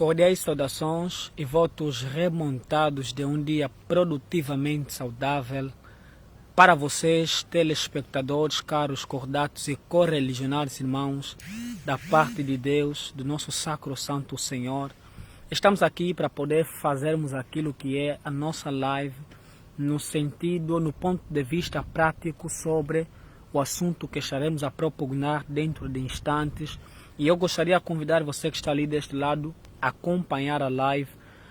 Cordiais saudações e votos remontados de um dia produtivamente saudável para vocês, telespectadores, caros cordatos e correligionários irmãos, da parte de Deus, do nosso Sacro Santo Senhor. Estamos aqui para poder fazermos aquilo que é a nossa live, no sentido, no ponto de vista prático sobre o assunto que estaremos a propugnar dentro de instantes. E eu gostaria de convidar você que está ali deste lado a acompanhar a live,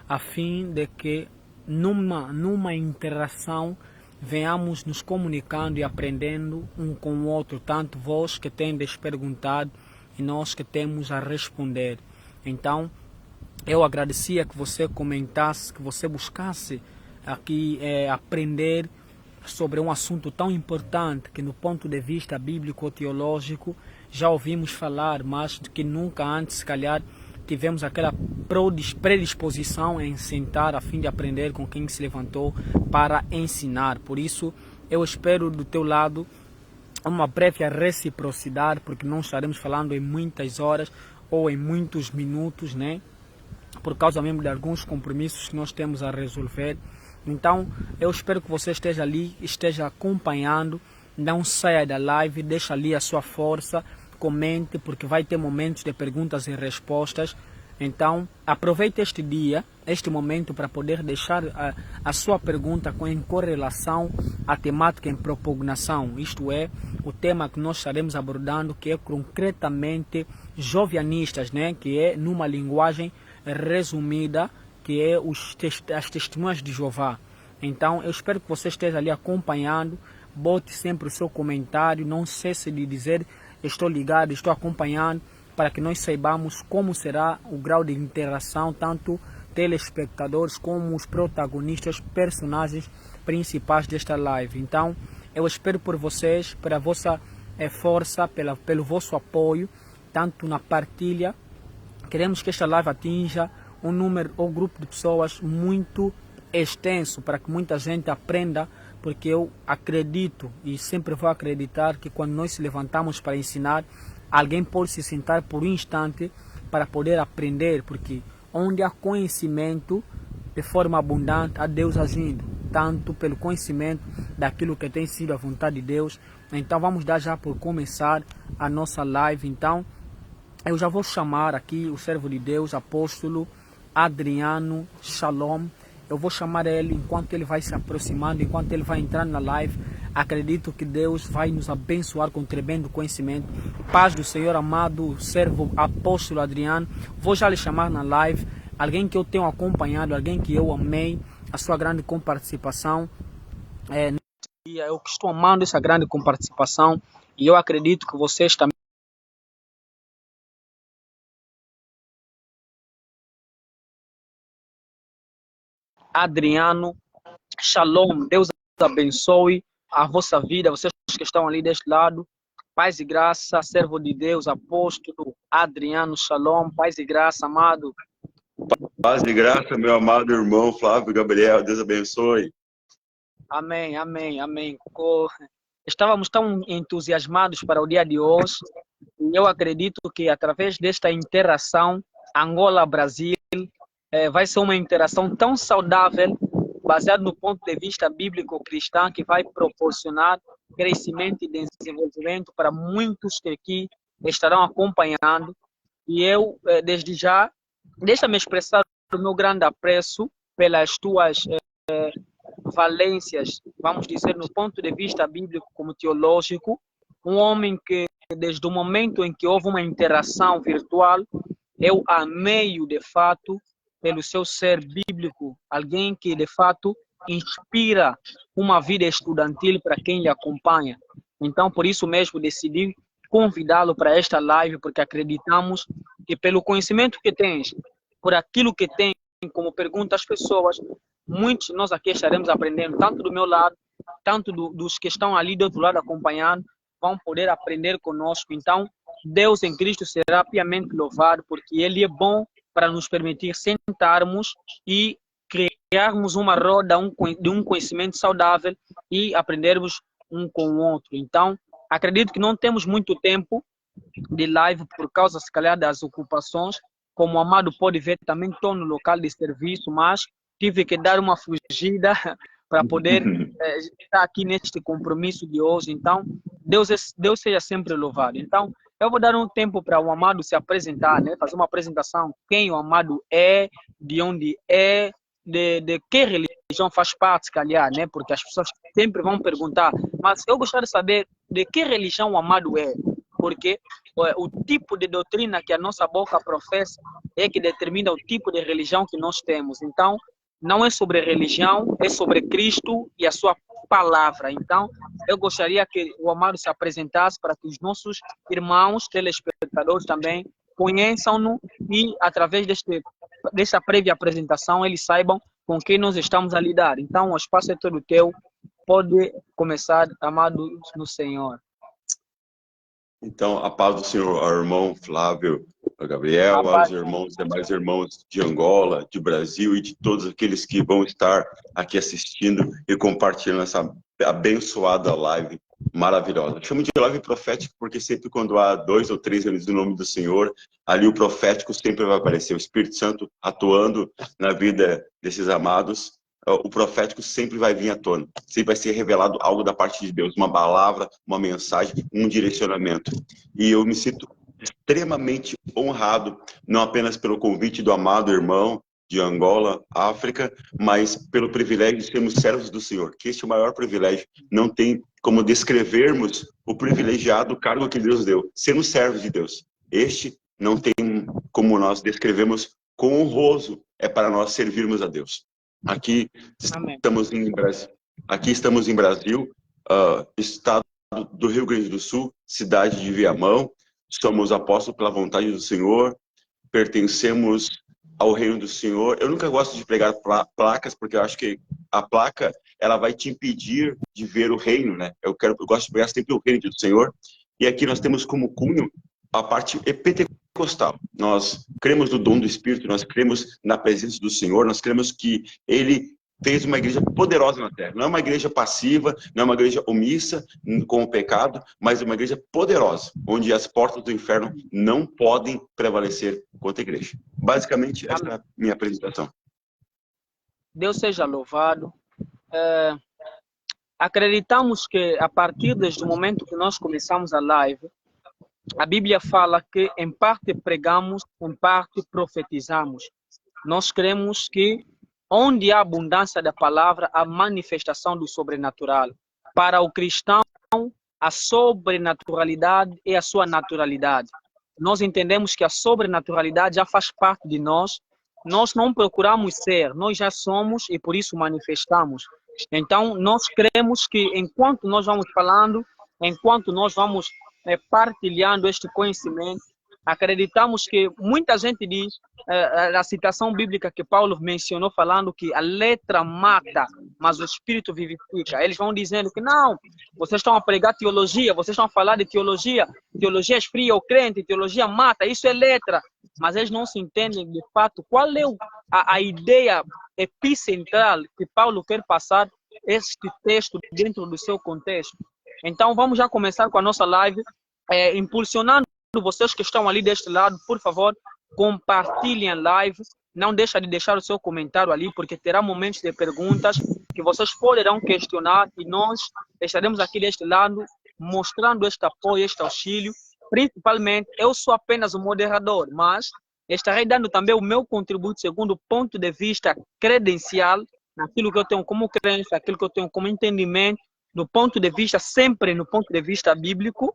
a fim de que numa interação venhamos nos comunicando e aprendendo um com o outro, tanto vós que tendes perguntado e nós que temos a responder. Então, eu agradecia que você comentasse, que você buscasse aqui aprender sobre um assunto tão importante que no ponto de vista bíblico-teológico já ouvimos falar, mas que nunca antes, se calhar, tivemos aquela predisposição em sentar a fim de aprender com quem se levantou para ensinar. Por isso, eu espero do teu lado uma breve reciprocidade, porque não estaremos falando em muitas horas ou em muitos minutos, né? Por causa mesmo de alguns compromissos que nós temos a resolver. Então, eu espero que você esteja ali, esteja acompanhando, não saia da live, deixa ali a sua força, comente, porque vai ter momentos de perguntas e respostas. Então, aproveite este dia, este momento, para poder deixar a sua pergunta em correlação à temática em propugnação, isto é, o tema que nós estaremos abordando, que é concretamente jovianistas, né? Que é numa linguagem resumida, que é as testemunhas de Jeová. Então, eu espero que você esteja ali acompanhando, bote sempre o seu comentário, não cesse de dizer estou ligado, estou acompanhando, para que nós saibamos como será o grau de interação, tanto telespectadores como os protagonistas, personagens principais desta live. Então, eu espero por vocês, pela vossa força, pelo vosso apoio, tanto na partilha. Queremos que esta live atinja um número ou grupo de pessoas muito extenso, para que muita gente aprenda, porque eu acredito e sempre vou acreditar que quando nós se levantamos para ensinar, alguém pode se sentar por um instante para poder aprender, porque onde há conhecimento de forma abundante, há Deus agindo, tanto pelo conhecimento daquilo que tem sido a vontade de Deus. Então vamos dar já por começar a nossa live. Então eu já vou chamar aqui o servo de Deus, apóstolo Adriano Shalom. Eu vou chamar ele enquanto ele vai se aproximando, enquanto ele vai entrando na live. Acredito que Deus vai nos abençoar com tremendo conhecimento. Paz do Senhor, amado servo apóstolo Adriano. Vou já lhe chamar na live. Alguém que eu tenho acompanhado, alguém que eu amei a sua grande comparticipação. Eu estou amando essa grande comparticipação e eu acredito que vocês também. Adriano, Shalom, Deus abençoe a vossa vida, vocês que estão ali deste lado. Paz e graça, servo de Deus, apóstolo Adriano, Shalom, paz e graça, amado. Paz e graça, meu amado irmão Flávio Gabriel, Deus abençoe. Amém, amém, amém. Estávamos tão entusiasmados para o dia de hoje e eu acredito que através desta interação Angola-Brasil vai ser uma interação tão saudável, baseada no ponto de vista bíblico-cristão, que vai proporcionar crescimento e desenvolvimento para muitos que aqui estarão acompanhando. E eu, desde já, deixa-me expressar o meu grande apreço pelas tuas valências, vamos dizer, no ponto de vista bíblico como teológico. Um homem que, desde o momento em que houve uma interação virtual, eu amei-o de fato pelo seu ser bíblico, alguém que de fato inspira uma vida estudantil para quem lhe acompanha. Então, por isso mesmo, decidi convidá-lo para esta live, porque acreditamos que pelo conhecimento que tens, por aquilo que tem como pergunta às pessoas, muitos de nós aqui estaremos aprendendo, tanto do meu lado, tanto dos que estão ali do outro lado acompanhando, vão poder aprender conosco. Então, Deus em Cristo será piamente louvado, porque Ele é bom para nos permitir sentarmos e criarmos uma roda de um conhecimento saudável e aprendermos um com o outro. Então, acredito que não temos muito tempo de live por causa, se calhar, das ocupações, como o amado pode ver, também estou no local de serviço, mas tive que dar uma fugida para poder estar aqui neste compromisso de hoje. Então, Deus seja sempre louvado. Então, eu vou dar um tempo para o amado se apresentar, né? Fazer uma apresentação, quem o amado é, de onde é, de que religião faz parte, se calhar, né? Porque as pessoas sempre vão perguntar, mas eu gostaria de saber de que religião o amado é, porque o tipo de doutrina que a nossa boca professa é que determina o tipo de religião que nós temos. Então, não é sobre religião, é sobre Cristo e a sua palavra. Então, eu gostaria que o amado se apresentasse para que os nossos irmãos telespectadores também conheçam-no e, através desta prévia apresentação, eles saibam com quem nós estamos a lidar. Então, o espaço é todo teu. Pode começar, amado no Senhor. Então, a paz do Senhor ao irmão Flávio Gabriel, aos irmãos, demais irmãos de Angola, de Brasil e de todos aqueles que vão estar aqui assistindo e compartilhando essa abençoada live maravilhosa. Eu chamo de live profética porque sempre quando há 2 ou 3 reunidos no nome do Senhor, ali o profético sempre vai aparecer, o Espírito Santo atuando na vida desses amados. O profético sempre vai vir à tona, sempre vai ser revelado algo da parte de Deus, uma palavra, uma mensagem, um direcionamento. E eu me sinto extremamente honrado, não apenas pelo convite do amado irmão de Angola, África, mas pelo privilégio de sermos servos do Senhor, que este é o maior privilégio. Não tem como descrevermos o privilegiado cargo que Deus deu, sermos servos de Deus. Este não tem como nós descrevemos quão honroso é para nós servirmos a Deus. Aqui estamos em Brasil, estado do Rio Grande do Sul, cidade de Viamão. Somos apóstolos pela vontade do Senhor, pertencemos ao reino do Senhor. Eu nunca gosto de pregar placas, porque eu acho que a placa ela vai te impedir de ver o reino, né? Eu gosto de pregar sempre o reino do Senhor. E aqui nós temos como cunho a parte pentecostal. Nós cremos no dom do Espírito, nós cremos na presença do Senhor, nós cremos que Ele fez uma igreja poderosa na terra. Não é uma igreja passiva, não é uma igreja omissa com o pecado, mas é uma igreja poderosa, onde as portas do inferno não podem prevalecer contra a igreja. Basicamente, essa é a minha apresentação. Deus seja louvado. Acreditamos que a partir desde o momento que nós começamos a live, a Bíblia fala que em parte pregamos, em parte profetizamos. Nós cremos que onde há abundância da palavra, há manifestação do sobrenatural. Para o cristão, a sobrenaturalidade é a sua naturalidade. Nós entendemos que a sobrenaturalidade já faz parte de nós. Nós não procuramos ser, nós já somos e por isso manifestamos. Então, nós cremos que enquanto nós vamos falando, enquanto nós vamos partilhando este conhecimento, acreditamos que muita gente diz, a citação bíblica que Paulo mencionou falando que a letra mata, mas o espírito vivifica. Eles vão dizendo que não, vocês estão a pregar teologia, vocês estão a falar de teologia, teologia esfria o crente, teologia mata, isso é letra. Mas eles não se entendem de fato qual é a ideia epicentral que Paulo quer passar este texto dentro do seu contexto. Então vamos já começar com a nossa live, impulsionando vocês que estão ali deste lado, por favor, compartilhem a live. Não deixa de deixar o seu comentário ali, porque terá momentos de perguntas que vocês poderão questionar e nós estaremos aqui deste lado mostrando este apoio, este auxílio. Principalmente, eu sou apenas o moderador, mas estarei dando também o meu contributo segundo o ponto de vista credencial, naquilo que eu tenho como crença, aquilo que eu tenho como entendimento, no ponto de vista, sempre no ponto de vista bíblico,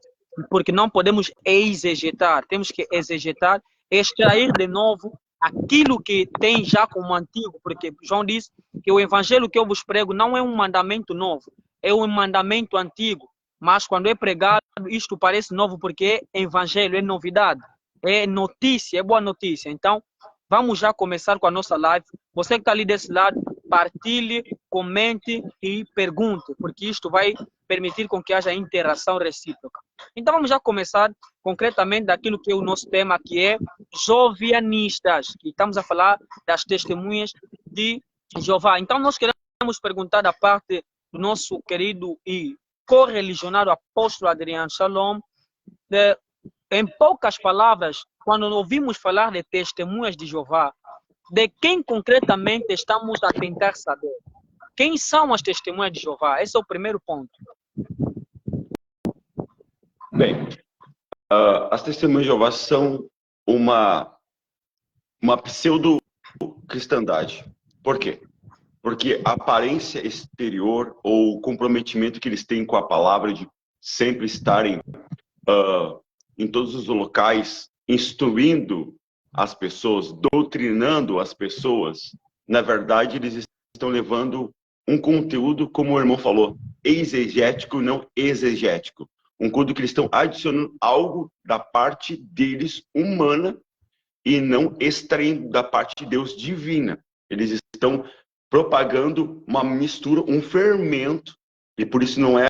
porque não podemos exegetar, temos que exegetar, extrair de novo aquilo que tem já como antigo, porque João diz que o evangelho que eu vos prego não é um mandamento novo, é um mandamento antigo, mas quando é pregado, isto parece novo porque é evangelho, é novidade, é notícia, é boa notícia. Então, vamos já começar com a nossa live. Você que está ali desse lado, partilhe, comente e pergunte, porque isto vai permitir com que haja interação recíproca. Então vamos já começar concretamente daquilo que é o nosso tema, que é jovianistas, que estamos a falar das testemunhas de Jeová. Então nós queremos perguntar da parte do nosso querido e correligionário apóstolo Adriano Shalom, em poucas palavras, quando ouvimos falar de testemunhas de Jeová, de quem concretamente estamos a tentar saber? Quem são as testemunhas de Jeová? Esse é o primeiro ponto. Bem, as testemunhas de Jeová são uma pseudo-cristandade. Por quê? Porque a aparência exterior ou o comprometimento que eles têm com a palavra de sempre estarem em todos os locais instruindo as pessoas, doutrinando as pessoas, na verdade eles estão levando um conteúdo, como o irmão falou, exegético, não exegético. Um conteúdo que eles estão adicionando algo da parte deles humana e não extraindo da parte de Deus divina. Eles estão propagando uma mistura, um fermento, e por isso não é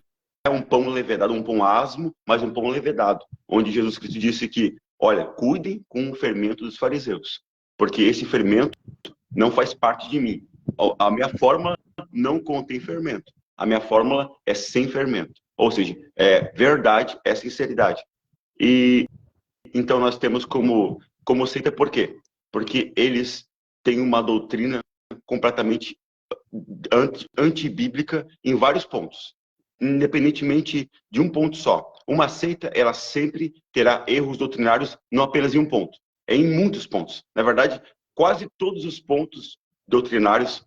um pão levedado, um pão asmo, mas um pão levedado, onde Jesus Cristo disse que, olha, cuidem com o fermento dos fariseus, porque esse fermento não faz parte de mim. A minha fórmula não contém fermento. A minha fórmula é sem fermento. Ou seja, é verdade, é sinceridade. E então nós temos como seita, por quê? Porque eles têm uma doutrina completamente antibíblica em vários pontos, independentemente de um ponto só. Uma seita, ela sempre terá erros doutrinários, não apenas em um ponto, é em muitos pontos. Na verdade, quase todos os pontos doutrinários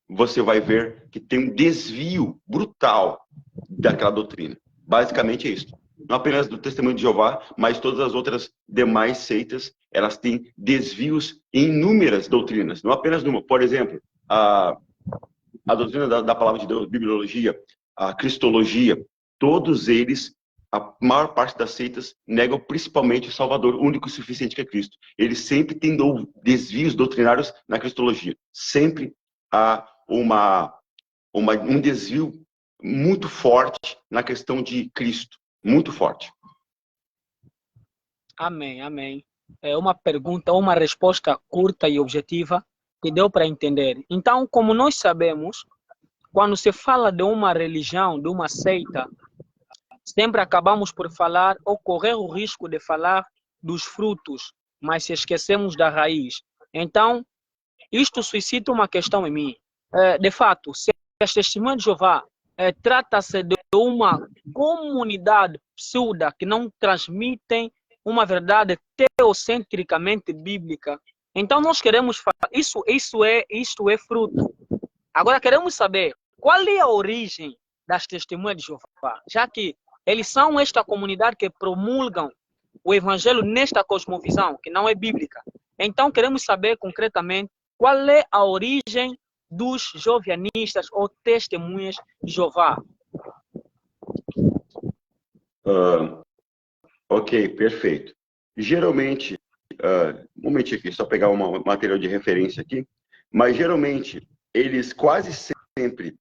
você vai ver que tem um desvio brutal daquela doutrina. Basicamente é isso. Não apenas do Testemunho de Jeová, mas todas as outras demais seitas, elas têm desvios em inúmeras doutrinas, não apenas numa. Por exemplo, a doutrina da palavra de Deus, bibliologia, a cristologia, todos eles, a maior parte das seitas, negam principalmente o Salvador único e suficiente que é Cristo. Eles sempre têm desvios doutrinários na cristologia. Sempre há um desvio muito forte na questão de Cristo. Muito forte. Amém, amém. É uma pergunta, uma resposta curta e objetiva que deu para entender. Então, como nós sabemos, quando se fala de uma religião, de uma seita, sempre acabamos por falar ou correr o risco de falar dos frutos, mas se esquecemos da raiz. Então, isto suscita uma questão em mim. De fato, se as testemunhas de Jeová trata-se de uma comunidade pseuda que não transmitem uma verdade teocentricamente bíblica, então nós queremos falar, isto é fruto. Agora queremos saber qual é a origem das testemunhas de Jeová, já que eles são esta comunidade que promulgam o evangelho nesta cosmovisão, que não é bíblica. Então queremos saber concretamente qual é a origem dos jovianistas ou testemunhas de Jeová. Ok, perfeito. Geralmente, um momentinho aqui, só pegar um material de referência aqui, mas geralmente, eles quase sempre,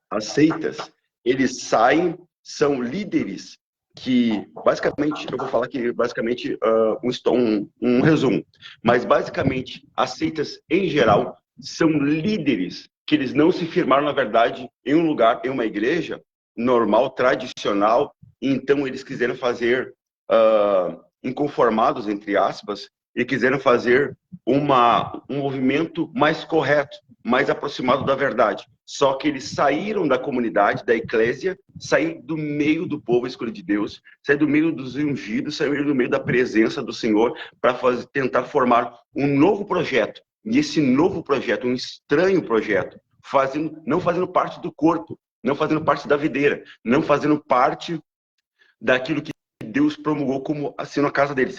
as seitas, eles saem, são líderes que, basicamente, eu vou falar aqui, basicamente, um resumo, mas basicamente, as seitas, em geral, são líderes que eles não se firmaram, na verdade, em um lugar, em uma igreja normal, tradicional, então eles quiseram fazer inconformados, entre aspas, e quiseram fazer um movimento mais correto, mais aproximado da verdade. Só que eles saíram da comunidade, da eclésia, saíram do meio do povo escolhido de Deus, saíram do meio dos ungidos, saíram do meio da presença do Senhor para tentar formar um novo projeto. E esse novo projeto, um estranho projeto, não fazendo parte do corpo, não fazendo parte da videira, não fazendo parte daquilo que Deus promulgou como assim na casa dele.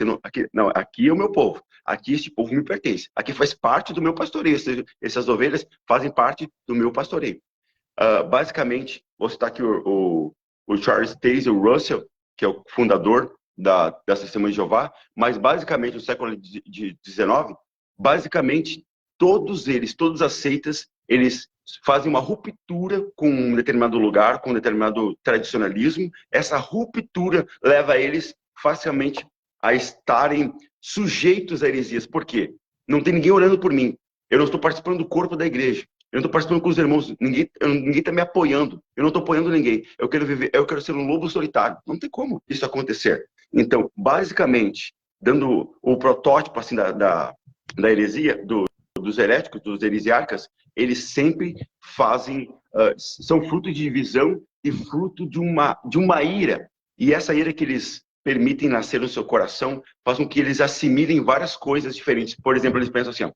Aqui é o meu povo, aqui este povo me pertence, aqui faz parte do meu pastoreio, essas ovelhas fazem parte do meu pastoreio. Basicamente, vou citar aqui o Charles Taze Russell, que é o fundador das Testemunhas de Jeová, mas basicamente no século XIX, basicamente todas as seitas, eles fazem uma ruptura com um determinado lugar, com um determinado tradicionalismo. Essa ruptura leva eles facilmente a estarem sujeitos a heresias. Por quê? Não tem ninguém orando por mim. Eu não estou participando do corpo da igreja. Eu não estou participando com os irmãos. Ninguém está me apoiando. Eu não estou apoiando ninguém. Eu quero ser um lobo solitário. Não tem como isso acontecer. Então, basicamente, dando o protótipo assim, da heresia, dos heréticos, dos heresiarcas, eles sempre fazem, são fruto de divisão e fruto de uma ira. E essa ira que eles permitem nascer no seu coração faz com que eles assimilem várias coisas diferentes. Por exemplo, eles pensam assim,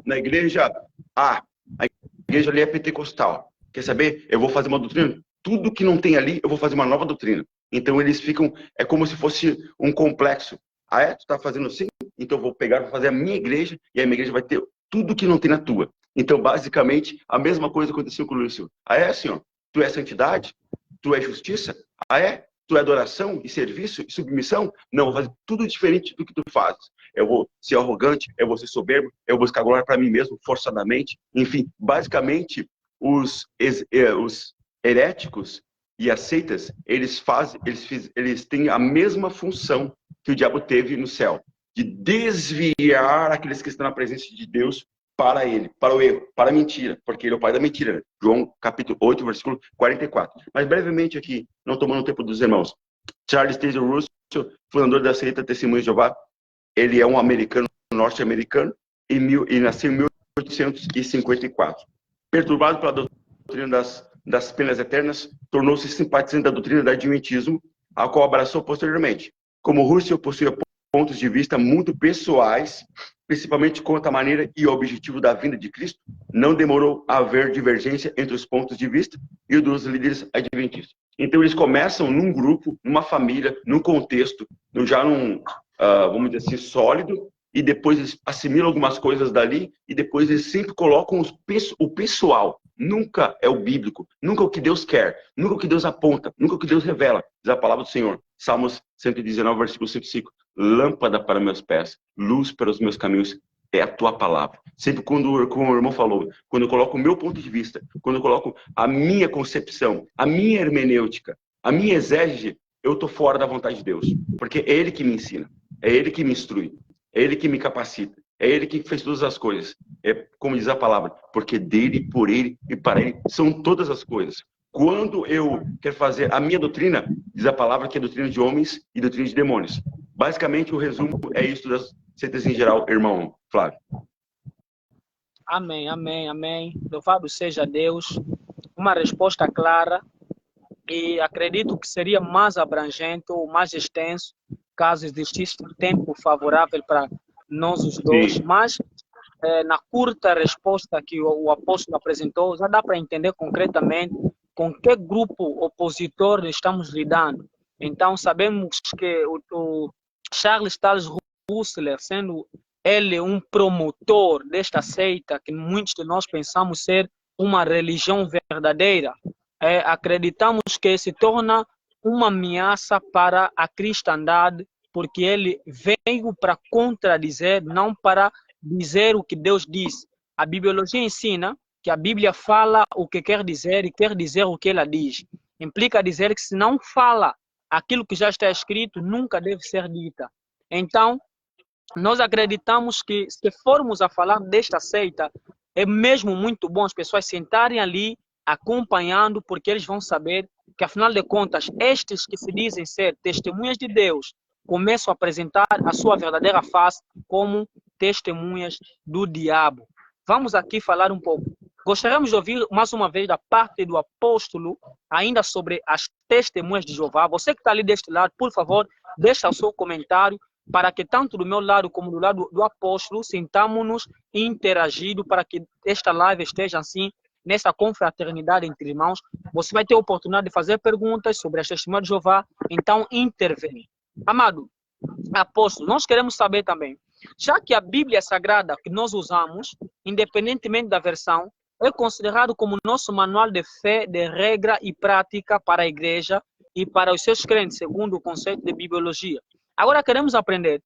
na igreja A, a igreja ali é pentecostal. Quer saber? Eu vou fazer uma doutrina. Tudo que não tem ali, eu vou fazer uma nova doutrina. Então eles ficam, é como se fosse um complexo. Tu tá fazendo assim? Então eu vou pegar, vou fazer a minha igreja, e a minha igreja vai ter tudo que não tem na tua. Então, basicamente, a mesma coisa aconteceu com o Lúcio. Senhor? Tu é santidade? Tu é justiça? Tu é adoração e serviço e submissão? Não, vou fazer tudo diferente do que tu fazes. Eu vou ser arrogante, eu vou ser soberbo, eu vou buscar glória para mim mesmo, forçadamente. Enfim, basicamente, os heréticos e as seitas, eles têm a mesma função que o diabo teve no céu, de desviar aqueles que estão na presença de Deus para ele, para o erro, para a mentira, porque ele é o pai da mentira. Né? João capítulo 8, versículo 44. Mas brevemente aqui, não tomando o tempo dos irmãos. Charles Taze Russell, fundador da seita Testemunhas de Jeová, ele é um americano, norte-americano, e nasceu em 1854. Perturbado pela doutrina das penas eternas, tornou-se simpatizante da doutrina do adventismo, a qual abraçou posteriormente. Como Russell possuía pontos de vista muito pessoais, principalmente quanto à maneira e objetivo da vinda de Cristo, não demorou a haver divergência entre os pontos de vista e o dos líderes adventistas. Então eles começam num grupo, numa família, num contexto, já vamos dizer assim, sólido, e depois eles assimilam algumas coisas dali, e depois eles sempre colocam o pessoal. Nunca é o bíblico, nunca o que Deus quer, nunca o que Deus aponta, nunca o que Deus revela. Diz a palavra do Senhor. Salmos 119, versículo 105. Lâmpada para meus pés, luz para os meus caminhos, é a tua palavra. Sempre como o irmão falou, quando eu coloco o meu ponto de vista, quando eu coloco a minha concepção, a minha hermenêutica, a minha exégese, eu estou fora da vontade de Deus. Porque é Ele que me ensina, é Ele que me instrui, é Ele que me capacita, é Ele que fez todas as coisas. É como diz a palavra, porque dele, por Ele e para Ele são todas as coisas. Quando eu quero fazer a minha doutrina, diz a palavra que é doutrina de homens e doutrina de demônios. Basicamente, o resumo é isso das seitas em geral, irmão Flávio. Amém, amém, amém. Louvado seja Deus. Uma resposta clara, e acredito que seria mais abrangente ou mais extenso caso existisse um tempo favorável para nós os dois. Sim. Mas na curta resposta que o apóstolo apresentou, já dá para entender concretamente com que grupo opositor estamos lidando. Então, sabemos que o Charles Taze Russell, sendo ele um promotor desta seita, que muitos de nós pensamos ser uma religião verdadeira, acreditamos que se torna uma ameaça para a cristandade, porque ele veio para contradizer, não para dizer o que Deus diz. A bibliologia ensina que a Bíblia fala o que quer dizer e quer dizer o que ela diz. Implica dizer que se não fala aquilo que já está escrito, nunca deve ser dita. Então, nós acreditamos que se formos a falar desta seita, é mesmo muito bom as pessoas sentarem ali acompanhando, porque eles vão saber que, afinal de contas, estes que se dizem ser testemunhas de Deus, começam a apresentar a sua verdadeira face como testemunhas do diabo. Vamos aqui falar um pouco. Gostaríamos de ouvir mais uma vez da parte do apóstolo, ainda sobre as testemunhas de Jeová. Você que está ali deste lado, por favor, deixa o seu comentário, para que tanto do meu lado como do lado do apóstolo sintamos-nos interagindo, para que esta live esteja assim, nessa confraternidade entre irmãos. Você vai ter a oportunidade de fazer perguntas sobre as testemunhas de Jeová, então intervém. Amado apóstolo, nós queremos saber também, já que a Bíblia Sagrada que nós usamos, independentemente da versão, é considerado como nosso manual de fé, de regra e prática para a igreja e para os seus crentes, segundo o conceito de bibliologia. Agora queremos aprender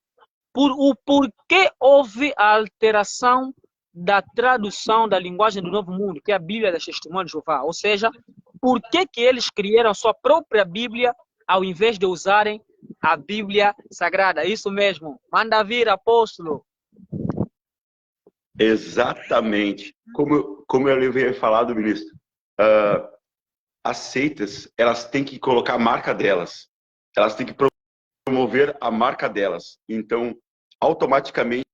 o porquê houve a alteração da tradução da linguagem do Novo Mundo, que é a Bíblia das Testemunhas de Jeová. Ou seja, por que eles criaram a sua própria Bíblia ao invés de usarem a Bíblia Sagrada? Isso mesmo. Manda vir, apóstolo. Exatamente. Como eu havia falado, ministro, as seitas, elas têm que colocar a marca delas. Elas têm que promover a marca delas. Então, automaticamente,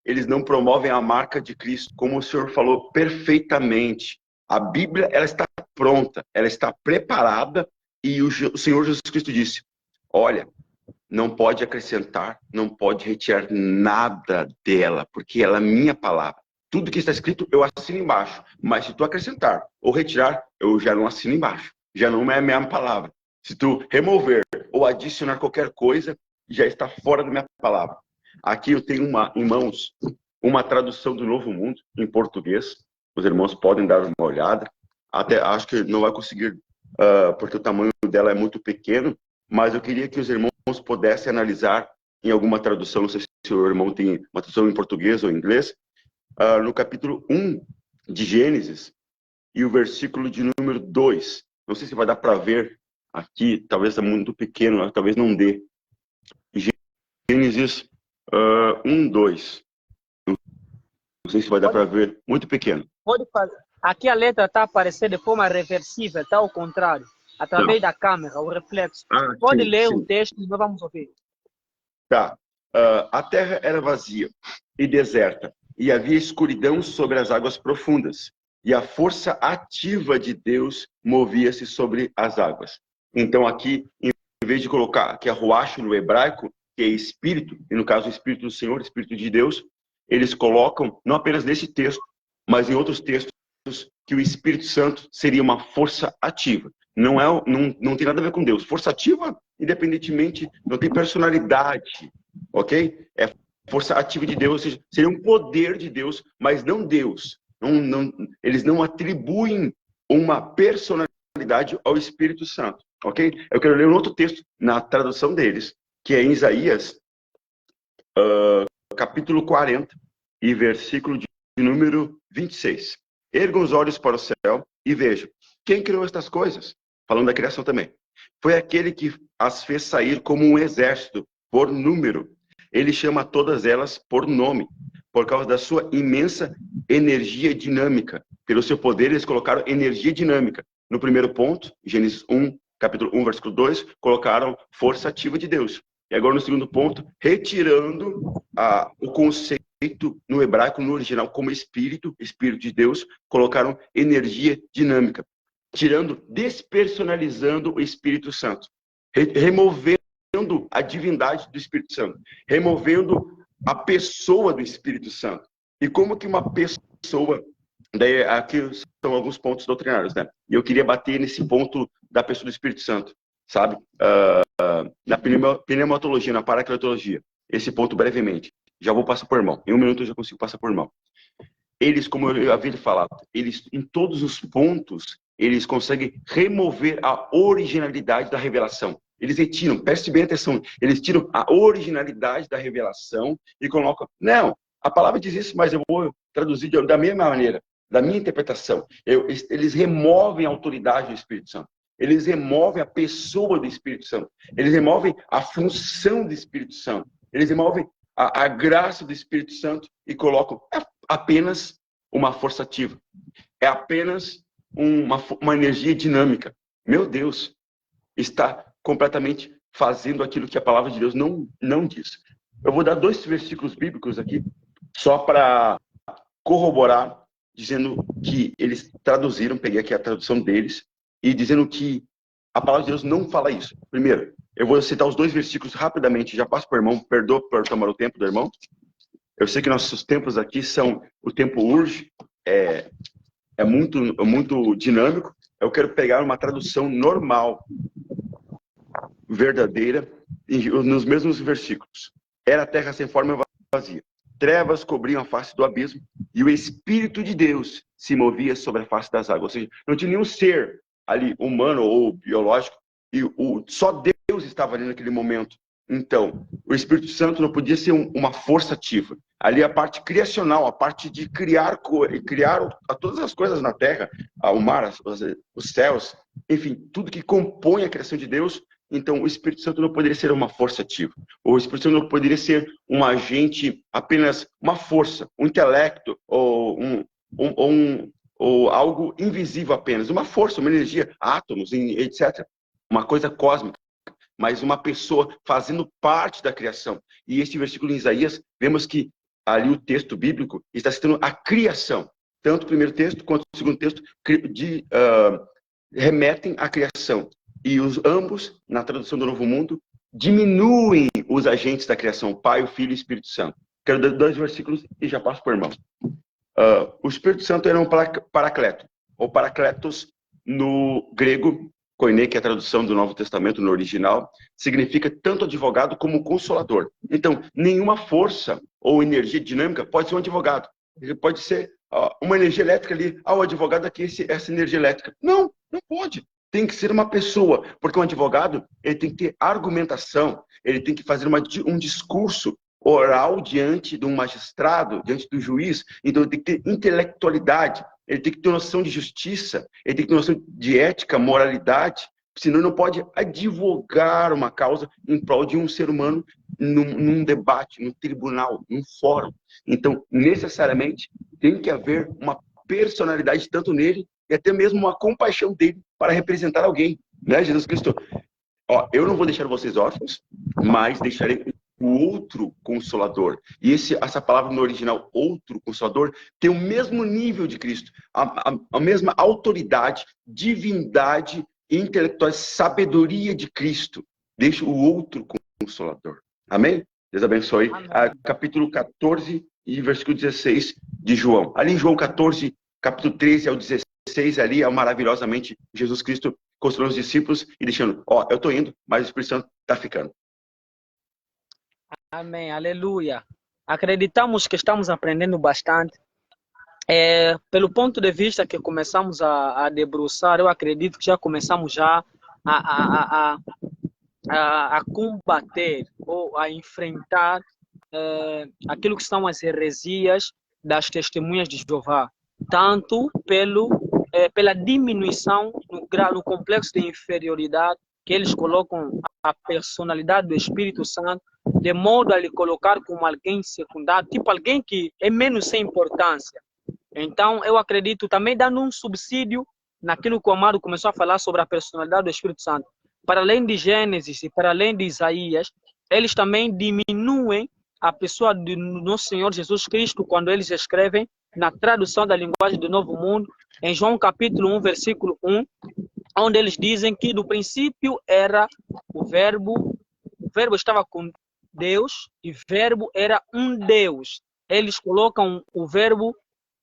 eles não promovem a marca de Cristo, como o senhor falou perfeitamente. A Bíblia, ela está pronta, ela está preparada, e o Senhor Jesus Cristo disse, olha, não pode acrescentar, não pode retirar nada dela, porque ela é minha palavra. Tudo que está escrito, eu assino embaixo. Mas se tu acrescentar ou retirar, eu já não assino embaixo. Já não é a minha palavra. Se tu remover ou adicionar qualquer coisa, já está fora da minha palavra. Aqui eu tenho em mãos uma tradução do Novo Mundo em português. Os irmãos podem dar uma olhada. Até acho que não vai conseguir, porque o tamanho dela é muito pequeno, mas eu queria que os irmãos pudessem analisar em alguma tradução, não sei se o irmão tem uma tradução em português ou em inglês, no capítulo 1 de Gênesis, e o versículo de número 2. Não sei se vai dar para ver aqui, talvez está muito pequeno, talvez não dê. Gênesis 1, 2. Não sei se vai dar para ver, muito pequeno. Pode fazer. Aqui a letra está aparecendo de forma reversível, está ao contrário, através da câmera, o reflexo. Pode ler o texto e nós vamos ouvir. Tá. A terra era vazia e deserta, e havia escuridão sobre as águas profundas, e a força ativa de Deus movia-se sobre as águas. Então aqui, em vez de colocar que é ruach no hebraico, que é espírito, e no caso o espírito do Senhor, o espírito de Deus, eles colocam, não apenas nesse texto, mas em outros textos, que o Espírito Santo seria uma força ativa. Não tem nada a ver com Deus. Força ativa, independentemente, não tem personalidade, ok? É força ativa de Deus, ou seja, seria um poder de Deus, mas não Deus. Eles não atribuem uma personalidade ao Espírito Santo, ok? Eu quero ler um outro texto na tradução deles, que é em Isaías, capítulo 40, e versículo de número 26. Ergam os olhos para o céu e vejam, quem criou estas coisas? Falando da criação também. Foi aquele que as fez sair como um exército, por número. Ele chama todas elas por nome, por causa da sua imensa energia dinâmica. Pelo seu poder, eles colocaram energia dinâmica. No primeiro ponto, Gênesis 1, capítulo 1, versículo 2, colocaram força ativa de Deus. E agora, no segundo ponto, retirando o conceito no hebraico, no original, como espírito de Deus, colocaram energia dinâmica, despersonalizando o Espírito Santo, removendo a divindade do Espírito Santo, removendo a pessoa do Espírito Santo. E como que uma pessoa, daí aqui são alguns pontos doutrinários, né? E eu queria bater nesse ponto da pessoa do Espírito Santo, sabe? Na pneumatologia, na paracletologia, esse ponto brevemente. Já vou passar por irmão. Em um minuto eu já consigo passar por irmão. Eles, como eu havia falado, eles, em todos os pontos, eles conseguem remover a originalidade da revelação. Eles retiram, preste bem atenção, eles tiram a originalidade da revelação e colocam, não, a palavra diz isso, mas eu vou traduzir da mesma maneira, da minha interpretação. Eles removem a autoridade do Espírito Santo. Eles removem a pessoa do Espírito Santo. Eles removem a função do Espírito Santo. Eles removem a graça do Espírito Santo e colocam apenas uma força ativa. É apenas uma energia dinâmica. Meu Deus, está completamente fazendo aquilo que a palavra de Deus não diz. Eu vou dar 2 versículos bíblicos aqui, só para corroborar, dizendo que eles traduziram, peguei aqui a tradução deles, e dizendo que a palavra de Deus não fala isso. Primeiro, eu vou citar os 2 versículos rapidamente, já passo para o irmão, perdoa por tomar o tempo do irmão. Eu sei que nossos tempos aqui o tempo urge, é muito dinâmico. Eu quero pegar uma tradução normal, verdadeira, nos mesmos versículos. Era a terra sem forma e vazia. Trevas cobriam a face do abismo e o Espírito de Deus se movia sobre a face das águas. Ou seja, não tinha nenhum ser ali, humano ou biológico, e só Deus estava ali naquele momento. Então, o Espírito Santo não podia ser uma força ativa. Ali a parte criacional, a parte de criar todas as coisas na terra, o mar, os céus, enfim, tudo que compõe a criação de Deus. Então, o Espírito Santo não poderia ser uma força ativa. O Espírito Santo não poderia ser um agente, apenas uma força, um intelecto, ou algo invisível apenas. Uma força, uma energia, átomos, etc. Uma coisa cósmica. mas uma pessoa fazendo parte da criação. E este versículo em Isaías, vemos que ali o texto bíblico está citando a criação. Tanto o primeiro texto quanto o segundo texto remetem à criação. E ambos, na tradução do Novo Mundo, diminuem os agentes da criação, o Pai, o Filho e o Espírito Santo. Quero dar 2 versículos e já passo para o irmão. O Espírito Santo era um paracleto, ou paracletos no grego, koine, que é a tradução do Novo Testamento no original, significa tanto advogado como consolador. Então, nenhuma força ou energia dinâmica pode ser um advogado. Ele pode ser uma energia elétrica ali. O advogado aqui é essa energia elétrica. Não pode. Tem que ser uma pessoa, porque um advogado ele tem que ter argumentação, ele tem que fazer um discurso oral diante de um magistrado, diante do juiz. Então, ele tem que ter intelectualidade, ele tem que ter noção de justiça, ele tem que ter noção de ética, moralidade, senão ele não pode advogar uma causa em prol de um ser humano num debate, num tribunal, num fórum. Então, necessariamente, tem que haver uma personalidade tanto nele e até mesmo uma compaixão dele para representar alguém, né? Jesus Cristo, eu não vou deixar vocês órfãos, mas deixarei o outro consolador. E essa palavra no original, outro consolador, tem o mesmo nível de Cristo, a mesma autoridade, divindade, intelectual, sabedoria de Cristo. Deixa o outro consolador. Amém? Deus abençoe. Capítulo 14 e versículo 16 de João. Ali em João 14, capítulo 13 ao 16, ali é maravilhosamente Jesus Cristo consolando os discípulos e deixando, eu estou indo, mas o Espírito Santo está ficando. Amém, aleluia. Acreditamos que estamos aprendendo bastante. Pelo ponto de vista que começamos a debruçar, eu acredito que já começamos já a combater ou a enfrentar aquilo que são as heresias das testemunhas de Jeová, tanto pela diminuição no complexo de inferioridade que eles colocam a personalidade do Espírito Santo, de modo a lhe colocar como alguém secundário, tipo alguém que é menos sem importância. Então, eu acredito também dando um subsídio naquilo que o Amado começou a falar sobre a personalidade do Espírito Santo. Para além de Gênesis e para além de Isaías, eles também diminuem a pessoa do nosso Senhor Jesus Cristo quando eles escrevem na tradução da linguagem do Novo Mundo, em João capítulo 1, versículo 1, onde eles dizem que do princípio era o verbo estava com Deus e o verbo era um Deus. Eles colocam o verbo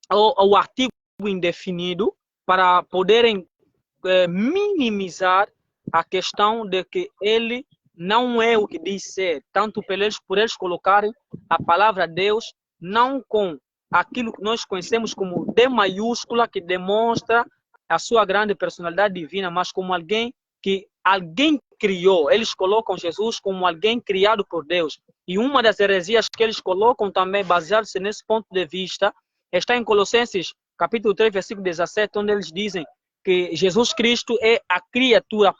ou o artigo indefinido para poderem minimizar a questão de que ele não é o que diz ser, tanto por eles colocarem a palavra Deus não com aquilo que nós conhecemos como D maiúscula, que demonstra a sua grande personalidade divina, mas como alguém que alguém criou. Eles colocam Jesus como alguém criado por Deus. E uma das heresias que eles colocam também, baseado-se nesse ponto de vista, está em Colossenses capítulo 3, versículo 17, onde eles dizem que Jesus Cristo é a